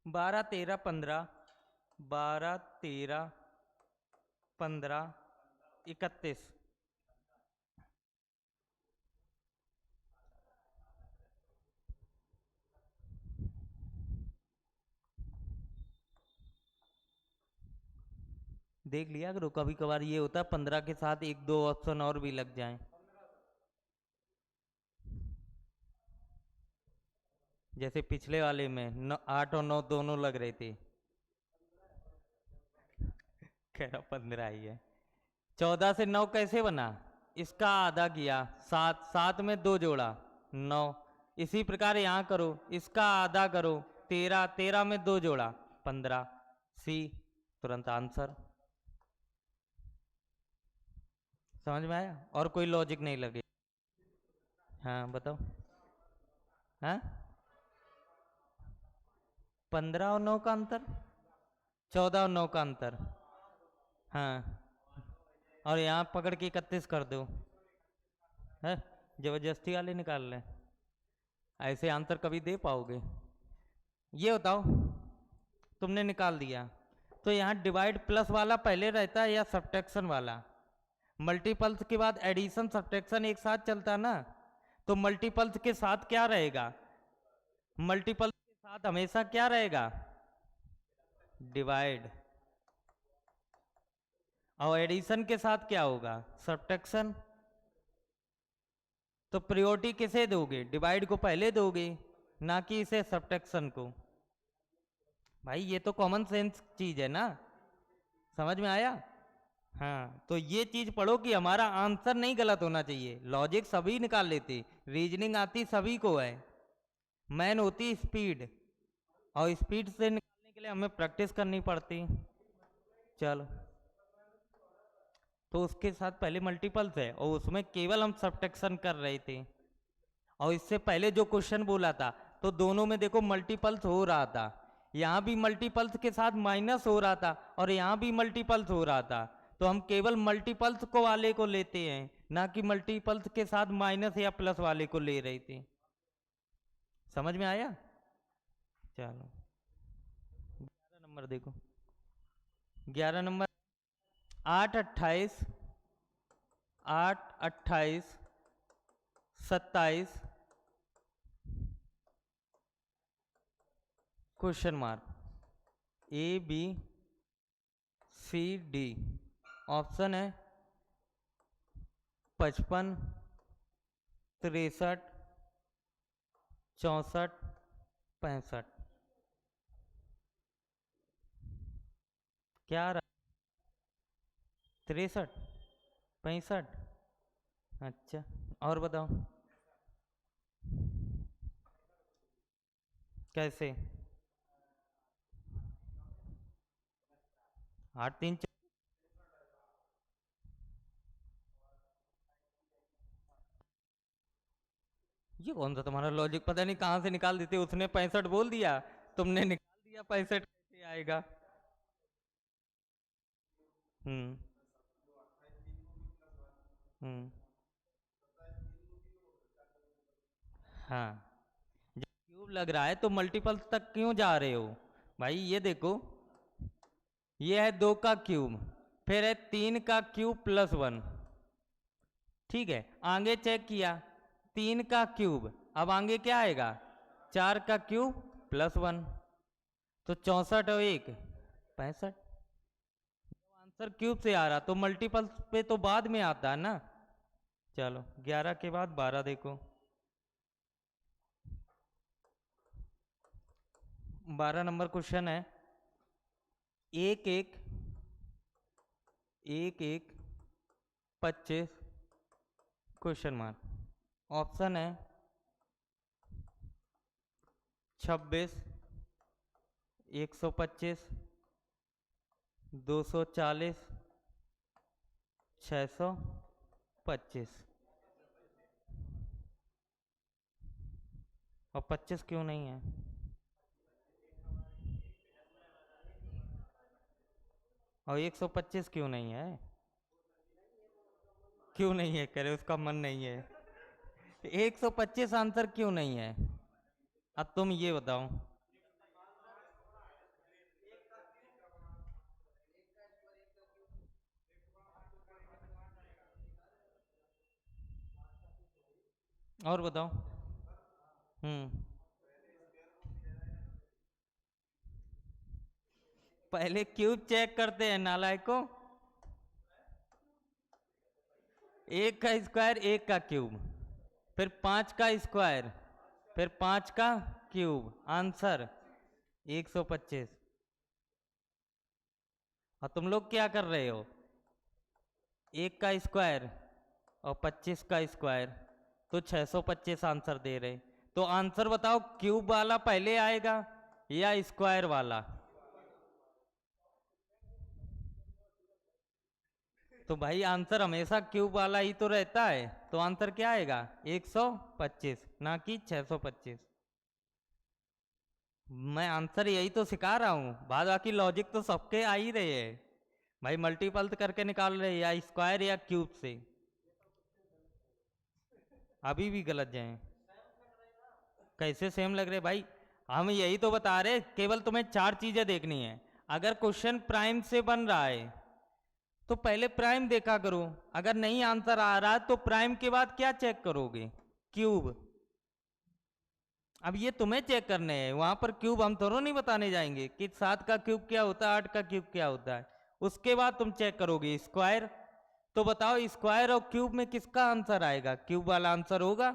12 13 15, 12 13 15 31। देख लिया करो, कभी कभार ये होता है 15 के साथ एक दो ऑप्शन और भी लग जाएं। जैसे पिछले वाले में 8 और 9 दोनों लग रहे थे। कह रहा 15 ही है। 14 से 9 कैसे बना? इसका आधा किया 7, 7 में 2 जोड़ा 9। इसी प्रकार यहाँ करो, इसका आधा करो 13, 13 में 2 जोड़ा 15। सी, तुरंत आंसर। समझ में आया? और कोई लॉजिक नहीं लगे? हाँ बताओ। हाँ, 15 और 9 का अंतर, 14 और 9 का अंतर। हाँ, और यहाँ पकड़ के 31 कर दो है, जबरदस्ती वाले निकाल लें। ऐसे आंसर कभी दे पाओगे? ये बताओ, तुमने निकाल दिया तो यहाँ डिवाइड प्लस वाला पहले रहता है या सब्ट्रैक्शन वाला? मल्टीपल्स के बाद एडिशन सब्ट्रैक्शन एक साथ चलता ना, तो मल्टीपल्स के साथ क्या रहेगा? मल्टीपल्स के साथ हमेशा क्या रहेगा? डिवाइड। और एडिशन के साथ क्या होगा? सब्ट्रैक्शन। तो प्रायोरिटी किसे दोगे? डिवाइड को पहले दोगे, ना कि इसे सब्ट्रैक्शन को। भाई ये तो कॉमन सेंस चीज है ना, समझ में आया? हाँ, तो ये चीज पढ़ो कि हमारा आंसर नहीं गलत होना चाहिए। लॉजिक सभी निकाल लेते, रीजनिंग आती सभी को है, मैन होती स्पीड, और स्पीड से निकालने के लिए हमें प्रैक्टिस करनी पड़ती। चलो, तो उसके साथ पहले मल्टीपल्स है और उसमें केवल हम सब्ट्रैक्शन कर रहे थे। और इससे पहले जो क्वेश्चन बोला था, तो दोनों में देखो मल्टीपल्स हो रहा था, यहाँ भी मल्टीपल्स के साथ माइनस हो रहा था और यहाँ भी मल्टीपल्स हो रहा था। तो हम केवल मल्टीपल्स को वाले को लेते हैं, ना कि मल्टीपल्स के साथ माइनस या प्लस वाले को ले रहे थे। समझ में आया? चलो 11 नंबर देखो, 11 number, 8 28, 8 28 27 question mark, ABCD। Option है 55, 63, 64, 65। क्या रहा? 63, 65? अच्छा, और बताओ कैसे? 8 3 ये कौन सा तुम्हारा लॉजिक, पता नहीं कहाँ से निकाल देते। उसने 65 बोल दिया, तुमने निकाल दिया 65, कैसे आएगा? हम्म। हम्म। हाँ, जब क्यूब लग रहा है तो मल्टीपल तक क्यों जा रहे हो? भाई ये देखो, ये है 2 का क्यूब, फिर है 3 का क्यूब प्लस 1, ठीक है। आगे चेक किया, 3 का क्यूब, अब आगे क्या आएगा? 4 का क्यूब प्लस 1, तो 64 और 1 65। आंसर क्यूब से आ रहा तो मल्टीपल पे तो बाद में आता है ना। चलो 11 के बाद 12 देखो, 12 नंबर क्वेश्चन है, एक एक, एक एक 25 क्वेश्चन मार्क। ऑप्शन है 26, 125, 240, 625। और 25 क्यों नहीं है? और 125 क्यों नहीं है? क्यों नहीं है? करे उसका मन नहीं है। 125 आंसर क्यों नहीं है? अब तुम ये बताओ। और बताओ। हम्म। पहले क्यूब चेक करते हैं नालायको। एक का स्क्वायर, एक का क्यूब, फिर 5 का स्क्वायर, फिर 5 का क्यूब, आंसर 125। और तुम लोग क्या कर रहे हो? एक का स्क्वायर और 25 का स्क्वायर, तो 625 आंसर दे रहे। तो आंसर बताओ, क्यूब वाला पहले आएगा या स्क्वायर वाला? तो भाई आंसर हमेशा क्यूब वाला ही तो रहता है, तो आंसर क्या आएगा 125, ना कि 625। मैं आंसर यही तो सिखा रहा हूँ, बाद बाकी लॉजिक तो सबके आ ही रहे हैं भाई। मल्टीपल करके निकाल रहे या स्क्वायर या क्यूब से, अभी भी गलत जाए। कैसे सेम लग रहे भाई, हम यही तो बता रहे, केवल तुम्हें चार चीजें देखनी है। अगर क्वेश्चन प्राइम से बन रहा है तो पहले प्राइम देखा करो, अगर नहीं आंसर आ रहा तो प्राइम के बाद क्या चेक करोगे, क्यूब। अब ये तुम्हें चेक करने हैं, वहां पर क्यूब हम थोड़ा नहीं बताने जाएंगे कि 7 का क्यूब क्या होता है, 8 का क्यूब क्या होता है। उसके बाद तुम चेक करोगे स्क्वायर। तो बताओ स्क्वायर और क्यूब में किसका आंसर आएगा, क्यूब वाला आंसर होगा।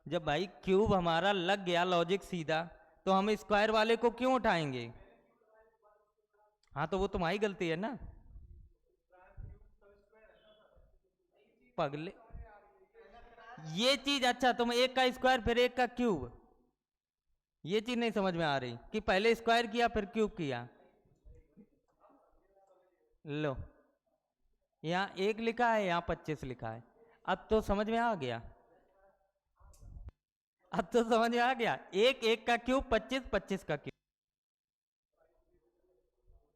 जब भाई क्यूब हमारा लग गया लॉजिक सीधा, तो हम स्क्वायर वाले को क्यों उठाएंगे। हाँ तो वो तुम्हारी गलती है ना पगले। ये चीज अच्छा, तुम एक का स्क्वायर फिर एक का क्यूब, ये चीज नहीं समझ में आ रही कि पहले स्क्वायर किया फिर क्यूब किया। लो, यहाँ 1 लिखा है, यहाँ 25 लिखा है। अब तो समझ में आ गया, अब तो समझ में आ गया। एक एक का क्यूब 25, 25 का क्यूब।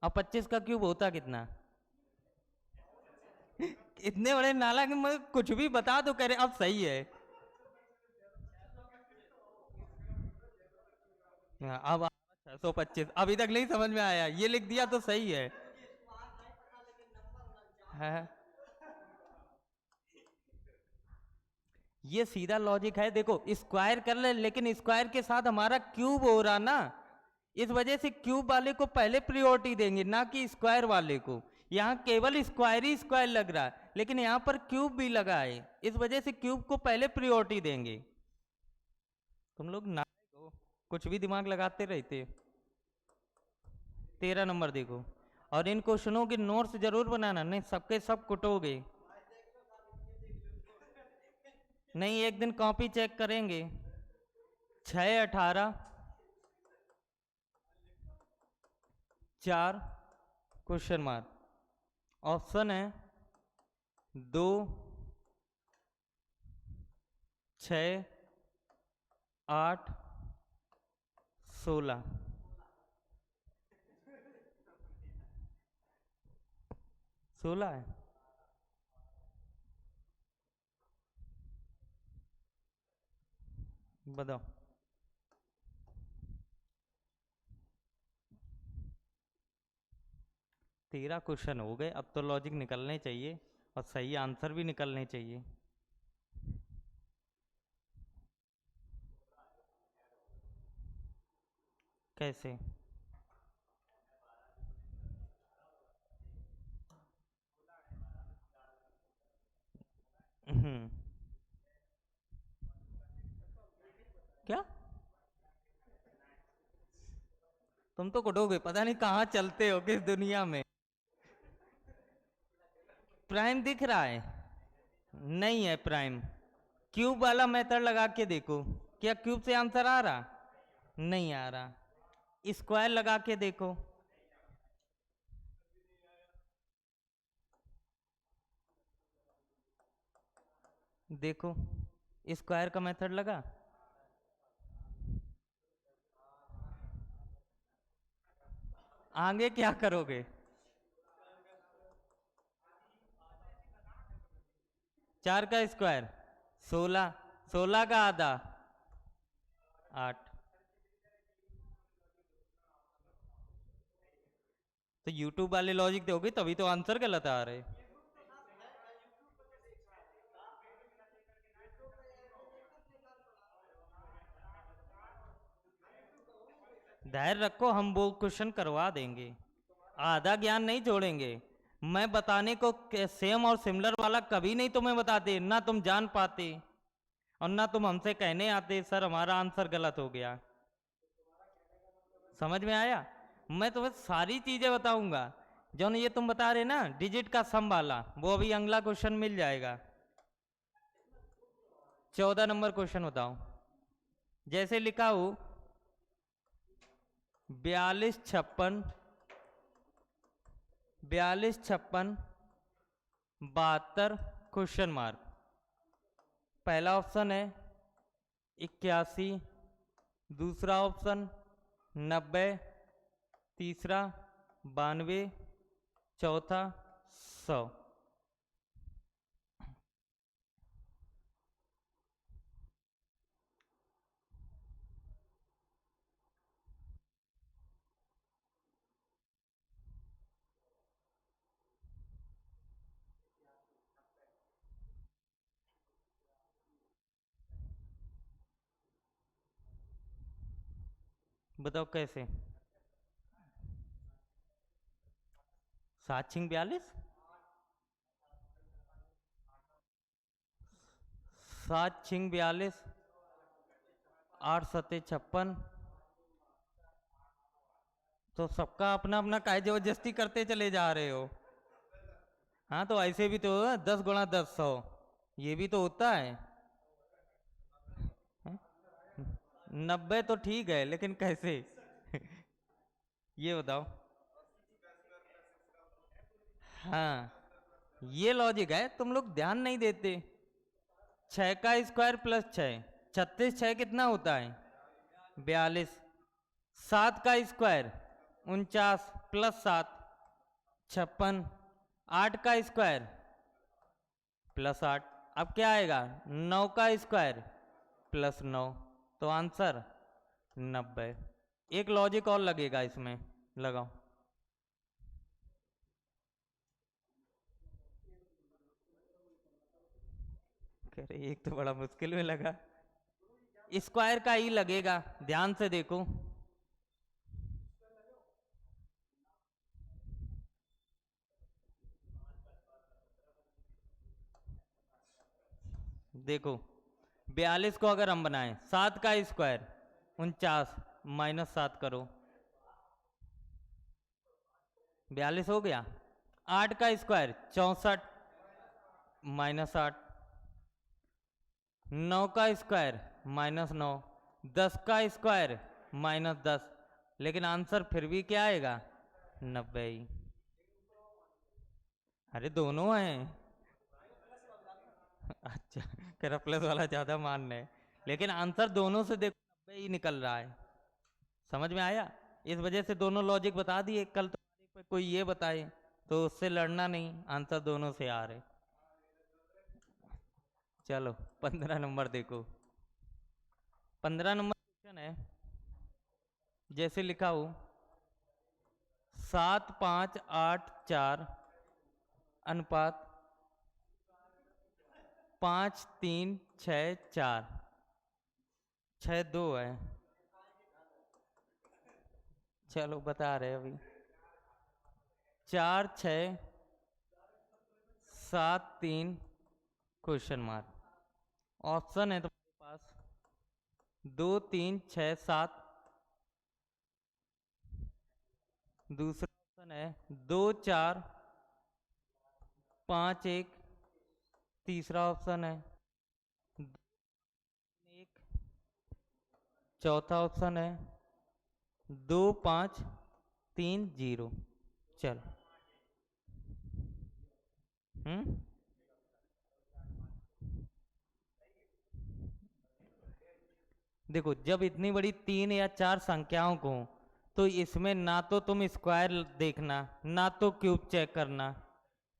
अब 25 का क्यूब होता कितना। इतने बड़े नाला कि मैं कुछ भी बता दो, कह रहे अब सही है। हाँ, अब 625 अभी तक नहीं समझ में आया, ये लिख दिया तो सही है। हाँ, ये सीधा लॉजिक है। देखो स्क्वायर कर ले, लेकिन स्क्वायर के साथ हमारा क्यूब हो रहा ना, इस वजह से क्यूब वाले को पहले प्रियोरिटी देंगे, ना कि स्क्वायर वाले को। यहाँ केवल स्क्वायर ही स्क्वायर लग रहा है, लेकिन यहाँ पर क्यूब भी लगा है, इस वजह से क्यूब को पहले प्रियोरिटी देंगे। तुम लोग ना हो, कुछ भी दिमाग लगाते रहते। 13 नंबर देखो, और इन क्वेश्चनों के नोट्स जरूर बनाना, नहीं सबके सब कुटोगे। नहीं एक दिन कॉपी चेक करेंगे। 6, 18, 4 क्वेश्चन मार्क। ऑप्शन है 2, 6, 8, 16। 16 है। बताओ। 13 क्वेश्चन हो गए, अब तो लॉजिक निकलने चाहिए और सही आंसर भी निकलने चाहिए। कैसे। हम्म। क्या, तुम तो कुटोगे, पता नहीं कहाँ चलते हो किस दुनिया में। प्राइम दिख रहा है, नहीं है प्राइम। क्यूब वाला मेथड लगा के देखो, क्या क्यूब से आंसर आ रहा, नहीं आ रहा। स्क्वायर लगा के देखो, देखो स्क्वायर का मेथड लगा। आगे क्या करोगे। 4 का स्क्वायर 16, 16 का आधा 8। तो यूट्यूब वाले लॉजिक दोगे तभी तो आंसर गलत आ रहे। धैर्य रखो, हम वो क्वेश्चन करवा देंगे, आधा ज्ञान नहीं छोड़ेंगे। मैं बताने को सेम और सिमिलर वाला कभी नहीं तुम्हें बताते, ना तुम जान पाते और ना तुम हमसे कहने आते सर हमारा आंसर गलत हो गया। समझ में आया। मैं तुम्हें सारी चीजें बताऊंगा, जो ये तुम बता रहे ना डिजिट का सम वाला, वो अभी अगला क्वेश्चन मिल जाएगा। 14 नंबर क्वेश्चन बताओ। जैसे लिखा हो 42 56 72 क्वेश्चन मार्क। पहला ऑप्शन है 81, दूसरा ऑप्शन 90, तीसरा 92, चौथा 100। बताओ कैसे? 7 6 42, 7 6 42, 8 7 56। तो सबका अपना अपना काय जबरदस्ती करते चले जा रहे हो। हाँ तो ऐसे भी तो 10 × 10 100, ये भी तो होता है। 90 तो ठीक है, लेकिन कैसे? ये बताओ। हाँ ये लॉजिक है, तुम लोग ध्यान नहीं देते। 6 का स्क्वायर प्लस 6, 36, 6 कितना होता है? 42। 7 का स्क्वायर 49 प्लस 7 56। 8 का स्क्वायर प्लस 8, अब क्या आएगा? 9 का स्क्वायर प्लस 9, तो आंसर 90। एक लॉजिक और लगेगा इसमें, लगाओ। कह रहे एक तो बड़ा मुश्किल में लगा। स्क्वायर का ही लगेगा, ध्यान से देखो। देखो 42 को अगर हम बनाएं, 7 का स्क्वायर 49 -7 करो, 42 हो गया। 8 का स्क्वायर 64 -8, 9 का स्क्वायर -9, 10 का स्क्वायर -10, लेकिन आंसर फिर भी क्या आएगा? 90 ही। अरे दोनों हैं। अच्छा, कह रहा प्लस वाला ज्यादा मान है, लेकिन आंसर दोनों से देखो 90 ही निकल रहा है। समझ में आया? इस वजह से दोनों लॉजिक बता दिए। कल तुम्हारे पे कोई ये बताए तो उससे लड़ना नहीं, आंसर दोनों से आ रहे। चलो 15 नंबर देखो। 15 नंबर क्वेश्चन है, जैसे लिखा हो 7 5 8 4 अनुपात 5 3 6 4, 6 2 है। चलो बता रहे अभी। 4 6 7 3 क्वेश्चन मार्क। ऑप्शन है तुम्हारे पास 2 3 6 7, दूसरा ऑप्शन है 2 4 5 1, तीसरा ऑप्शन है 1, चौथा ऑप्शन है 2 5 3 0। चल देखो जब इतनी बड़ी 3 या 4 संख्याओं को, तो इसमें ना तो तुम स्क्वायर देखना, ना तो क्यूब चेक करना,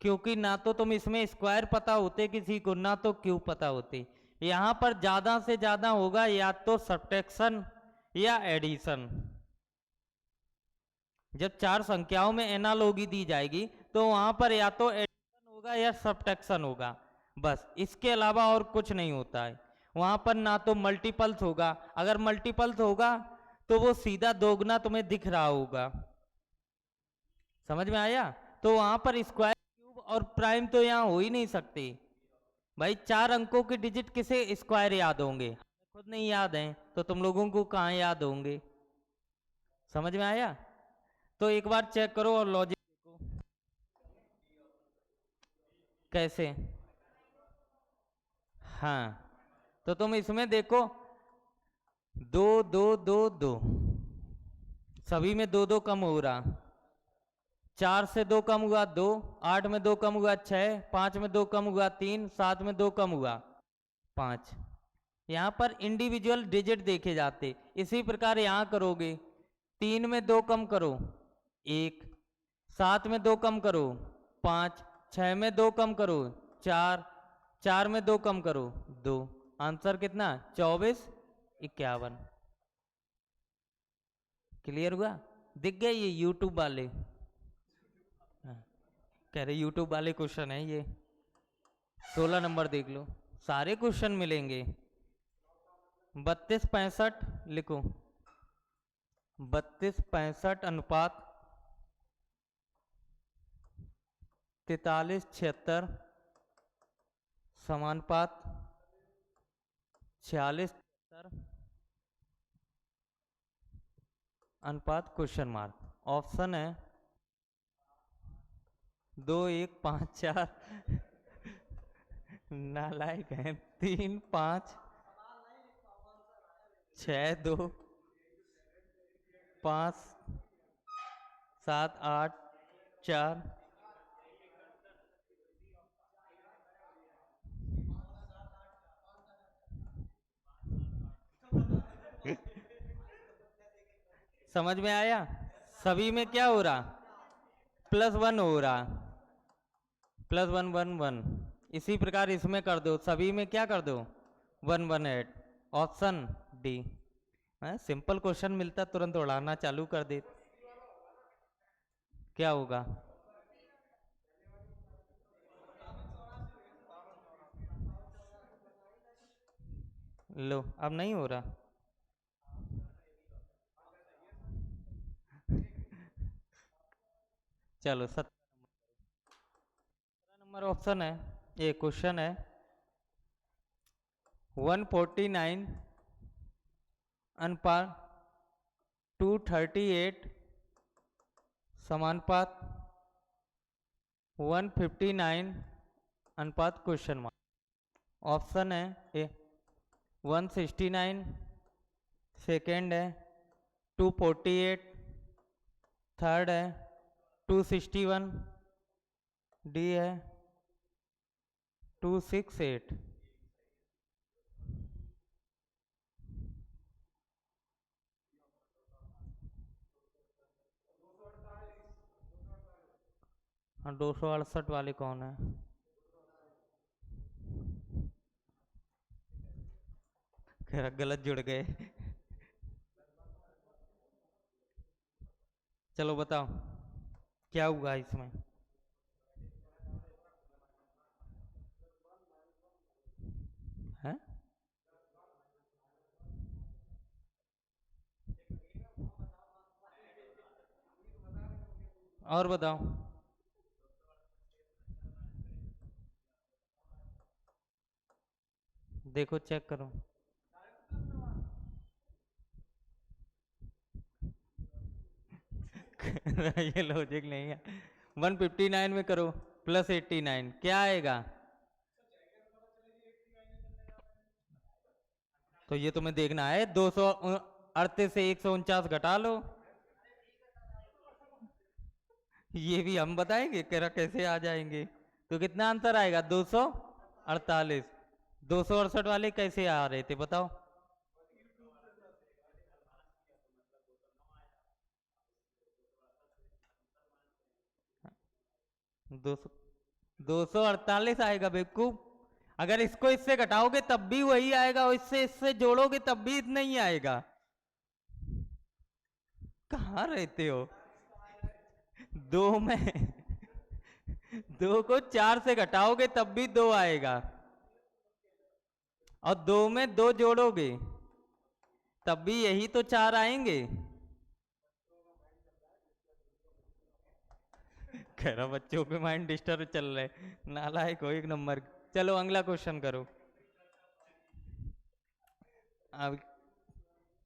क्योंकि ना तो तुम इसमें स्क्वायर पता होते किसी को, ना तो क्यूब पता होते। यहाँ पर ज्यादा से ज्यादा होगा या तो सब्ट्रैक्शन या एडिशन। जब 4 संख्याओं में एनालॉगी दी जाएगी तो वहां पर या तो एडिशन होगा या सब्ट्रैक्शन होगा, बस इसके अलावा और कुछ नहीं होता है। वहां पर ना तो मल्टीपल्स होगा, अगर मल्टीपल्स होगा तो वो सीधा दोगुना तुम्हें दिख रहा होगा। समझ में आया? तो वहां पर स्क्वायर क्यूब और प्राइम तो यहाँ हो ही नहीं सकते। भाई 4 अंकों के डिजिट किसे स्क्वायर याद होंगे? खुद नहीं याद हैं तो तुम लोगों को कहाँ याद होंगे? समझ में आया? तो एक बार चेक करो और लॉजिक देखो कैसे। हाँ तो तुम इसमें देखो 2 2 2 2, सभी में दो दो कम हो रहा। 4 से 2 कम हुआ 2, 8 में 2 कम हुआ 6, 5 में 2 कम हुआ 3, 7 में 2 कम हुआ 5। यहाँ पर इंडिविजुअल डिजिट देखे जाते। इसी प्रकार यहाँ करोगे, 3 में 2 कम करो 1, 7 में 2 कम करो 5, 6 में 2 कम करो 4, 4 में 2 कम करो 2। आंसर कितना? 24, 51। क्लियर हुआ? दिख गए ये यूट्यूब वाले? हाँ, कह रहे यूट्यूब वाले क्वेश्चन है ये। 16 नंबर देख लो, सारे क्वेश्चन मिलेंगे। 32 65 लिखो, 32 65 अनुपात 43 76 समानुपात 46 73 अनुपात क्वेश्चन मार्क। ऑप्शन है 2 1 5 4 नालायक है, 3 5 6 2 5 7 8 4। समझ में आया? सभी में क्या हो रहा? +1 हो रहा, +1 1 1। इसी प्रकार इसमें कर दो, सभी में क्या कर दो? 1 1 8। Option D. सिंपल क्वेश्चन मिलता तुरंत उड़ाना चालू कर दे। क्या होगा? लो, अब नहीं हो रहा। चलो 17 नंबर ऑप्शन है, ये क्वेश्चन है 149 अनुपात 238 समानुपात 159 अनुपात क्वेश्चन मार्क। ऑप्शन है ए 169, सेकेंड है 248, थर्ड है 261, डी है 268। हाँ, 268 वाले कौन है? गलत जुड़ गए। चलो बताओ क्या हुआ इसमें? है? और बताओ। देखो चेक करो। ये लॉजिक नहीं है। 159 में करो +89 क्या आएगा? तो ये तुम्हें देखना है, 238 से 149 घटा लो। ये भी हम बताएंगे कैसे आ जाएंगे। तो कितना आंसर आएगा? 248। 268 वाले कैसे आ रहे थे बताओ? 248 आएगा बेवकूफ। अगर इसको इससे घटाओगे तब भी वही आएगा, और इससे इससे जोड़ोगे तब भी इतना ही आएगा। कहाँ रहते हो? दो में दो को 4 से घटाओगे तब भी 2 आएगा, और 2 में 2 जोड़ोगे तब भी यही तो 4 आएंगे। कह रहा बच्चों के माइंड डिस्टर्ब चल रहे, नालायक हो एक नंबर। चलो अगला क्वेश्चन करो। अब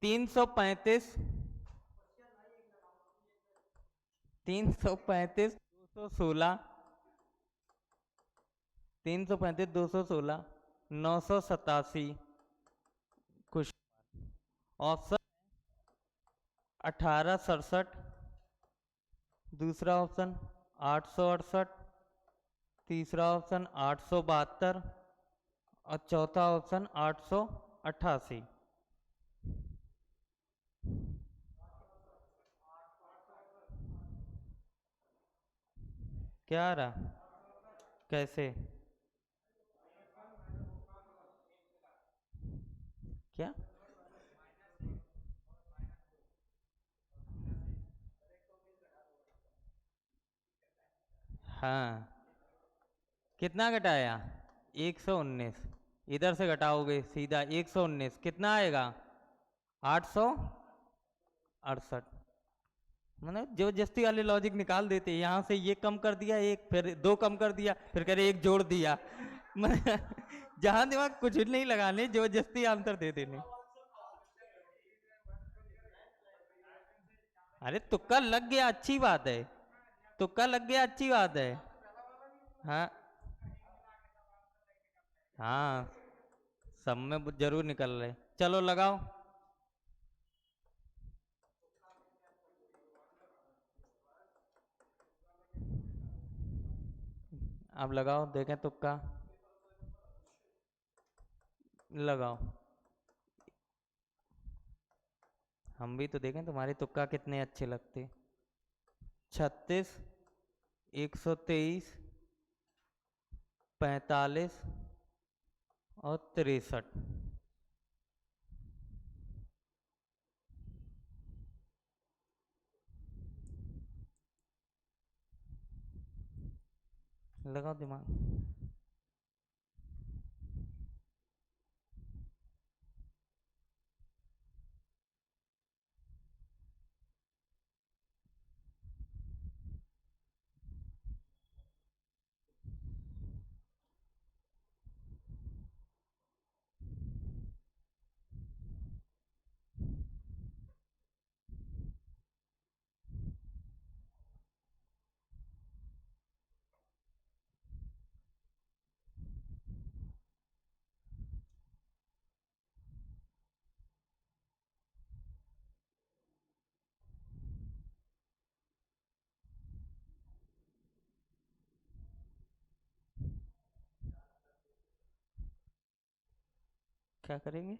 335 335 216 335 216 987 क्वेश्चन। ऑप्शन 1867, दूसरा ऑप्शन 868, तीसरा ऑप्शन 872 और चौथा ऑप्शन 888। क्या आ रहा? कैसे? क्या? हाँ, कितना घटाया? 119। इधर से घटाओगे सीधा 119 कितना आएगा? 868। मतलब जबरदस्ती वाले लॉजिक निकाल देते, यहाँ से ये कम कर दिया एक, फिर दो कम कर दिया, फिर करे एक जोड़ दिया। मतलब जहां दिमाग कुछ नहीं लगाने, जबरदस्ती आंसर दे देने। अरे तुक्का लग गया अच्छी बात है, तुक्का लग गया अच्छी बात है। हाँ हाँ, सब में जरूर निकल रहे। चलो लगाओ। अब लगाओ, देखें तुक्का। लगाओ, हम भी तो देखें तुम्हारे तुक्का कितने अच्छे लगते। 36, 123, 45 और 63। लगाओ दिमाग। क्या करेंगे?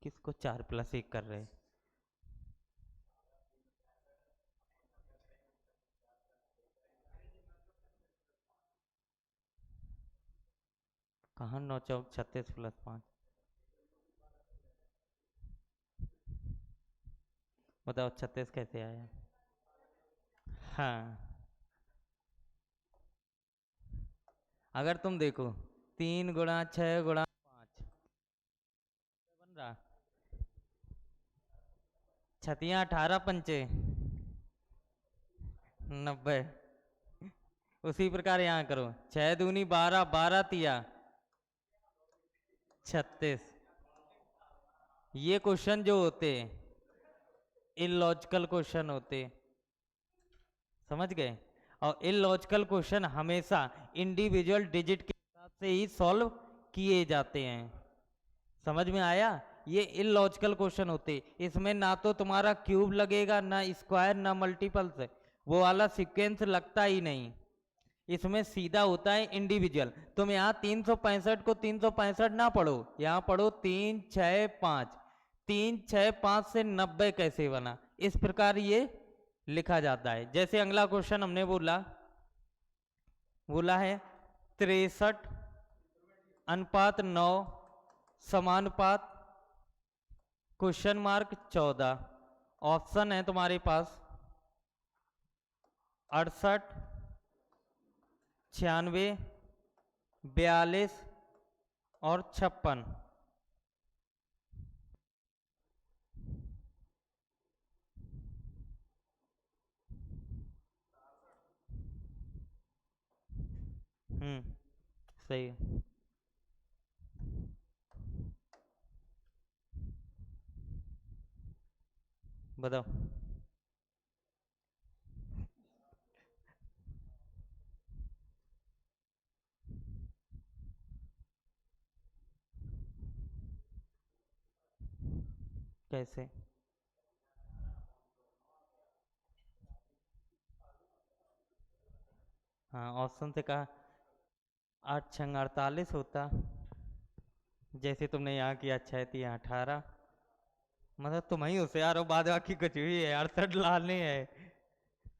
किसको 4+1 कर रहे हैं? कहाँ 9 चौक 36 + 5? बताओ 36 कैसे आया? हाँ, अगर तुम देखो 3 × 6 × 5 बन रहा। छतियाँ 18 पंचे 90। उसी प्रकार यहाँ करो, 6 दूनी 12, 12 तिया 36। ये क्वेश्चन जो होते इलॉजिकल क्वेश्चन होते, समझ गए? और इलॉजिकल क्वेश्चन हमेशा इंडिविजुअल डिजिट के हिसाब से ही सॉल्व किए जाते हैं। समझ में आया? ये इलॉजिकल क्वेश्चन होते, इसमें ना तो तुम्हारा क्यूब लगेगा, ना स्क्वायर, ना मल्टीपल्स, वो वाला सीक्वेंस लगता ही नहीं। इसमें सीधा होता है इंडिविजुअल। तुम यहाँ 365 को 365 ना पढ़ो, यहाँ पढ़ो 3 6 5। 3 6 5 से 90 कैसे बना, इस प्रकार ये लिखा जाता है। जैसे अगला क्वेश्चन हमने बोला बोला है 63:9 समानुपात (14). ऑप्शन है तुम्हारे पास 68, 96, 42 और 56। सही है। बताओ। कैसे? हाँ, ऑप्शन से कहा 8 छंग 48 होता, जैसे तुमने यहाँ किया 6 थी यहाँ 18। मतलब तुम ही होशियार हो, बाद बाकी कुछ भी है, 68 लाने है।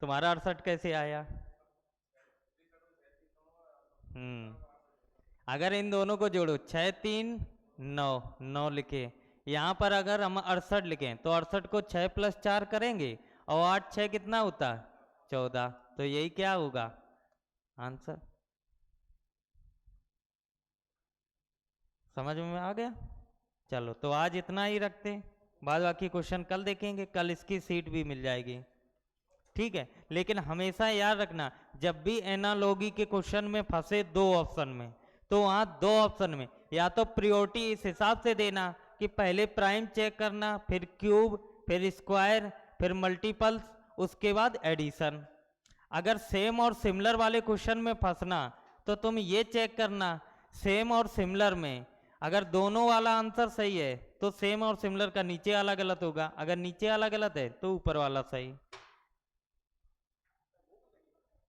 तुम्हारा 68 कैसे आया? हम्म। अगर इन दोनों को जोड़ो 6 3 9, 9 लिखे, यहाँ पर अगर हम 68 लिखें तो 68 को 6 + 4 करेंगे, और 8 6 कितना होता? 14। तो यही क्या होगा आंसर? समझ में आ गया? चलो तो आज इतना ही रखते हैं, बाद बाकी क्वेश्चन कल देखेंगे, कल इसकी सीट भी मिल जाएगी, ठीक है। लेकिन हमेशा याद रखना, जब भी एनालॉजी के क्वेश्चन में फंसे दो ऑप्शन में, तो वहां दो ऑप्शन में या तो प्रियोरिटी इस हिसाब से देना कि पहले प्राइम चेक करना, फिर क्यूब, फिर स्क्वायर, फिर मल्टीपल्स, उसके बाद एडिशन। अगर सेम और सिमिलर वाले क्वेश्चन में फंसना तो तुम ये चेक करना, सेम और सिमिलर में अगर दोनों वाला आंसर सही है तो सेम और सिमिलर का नीचे वाला गलत होगा, अगर नीचे वाला गलत है तो ऊपर वाला सही।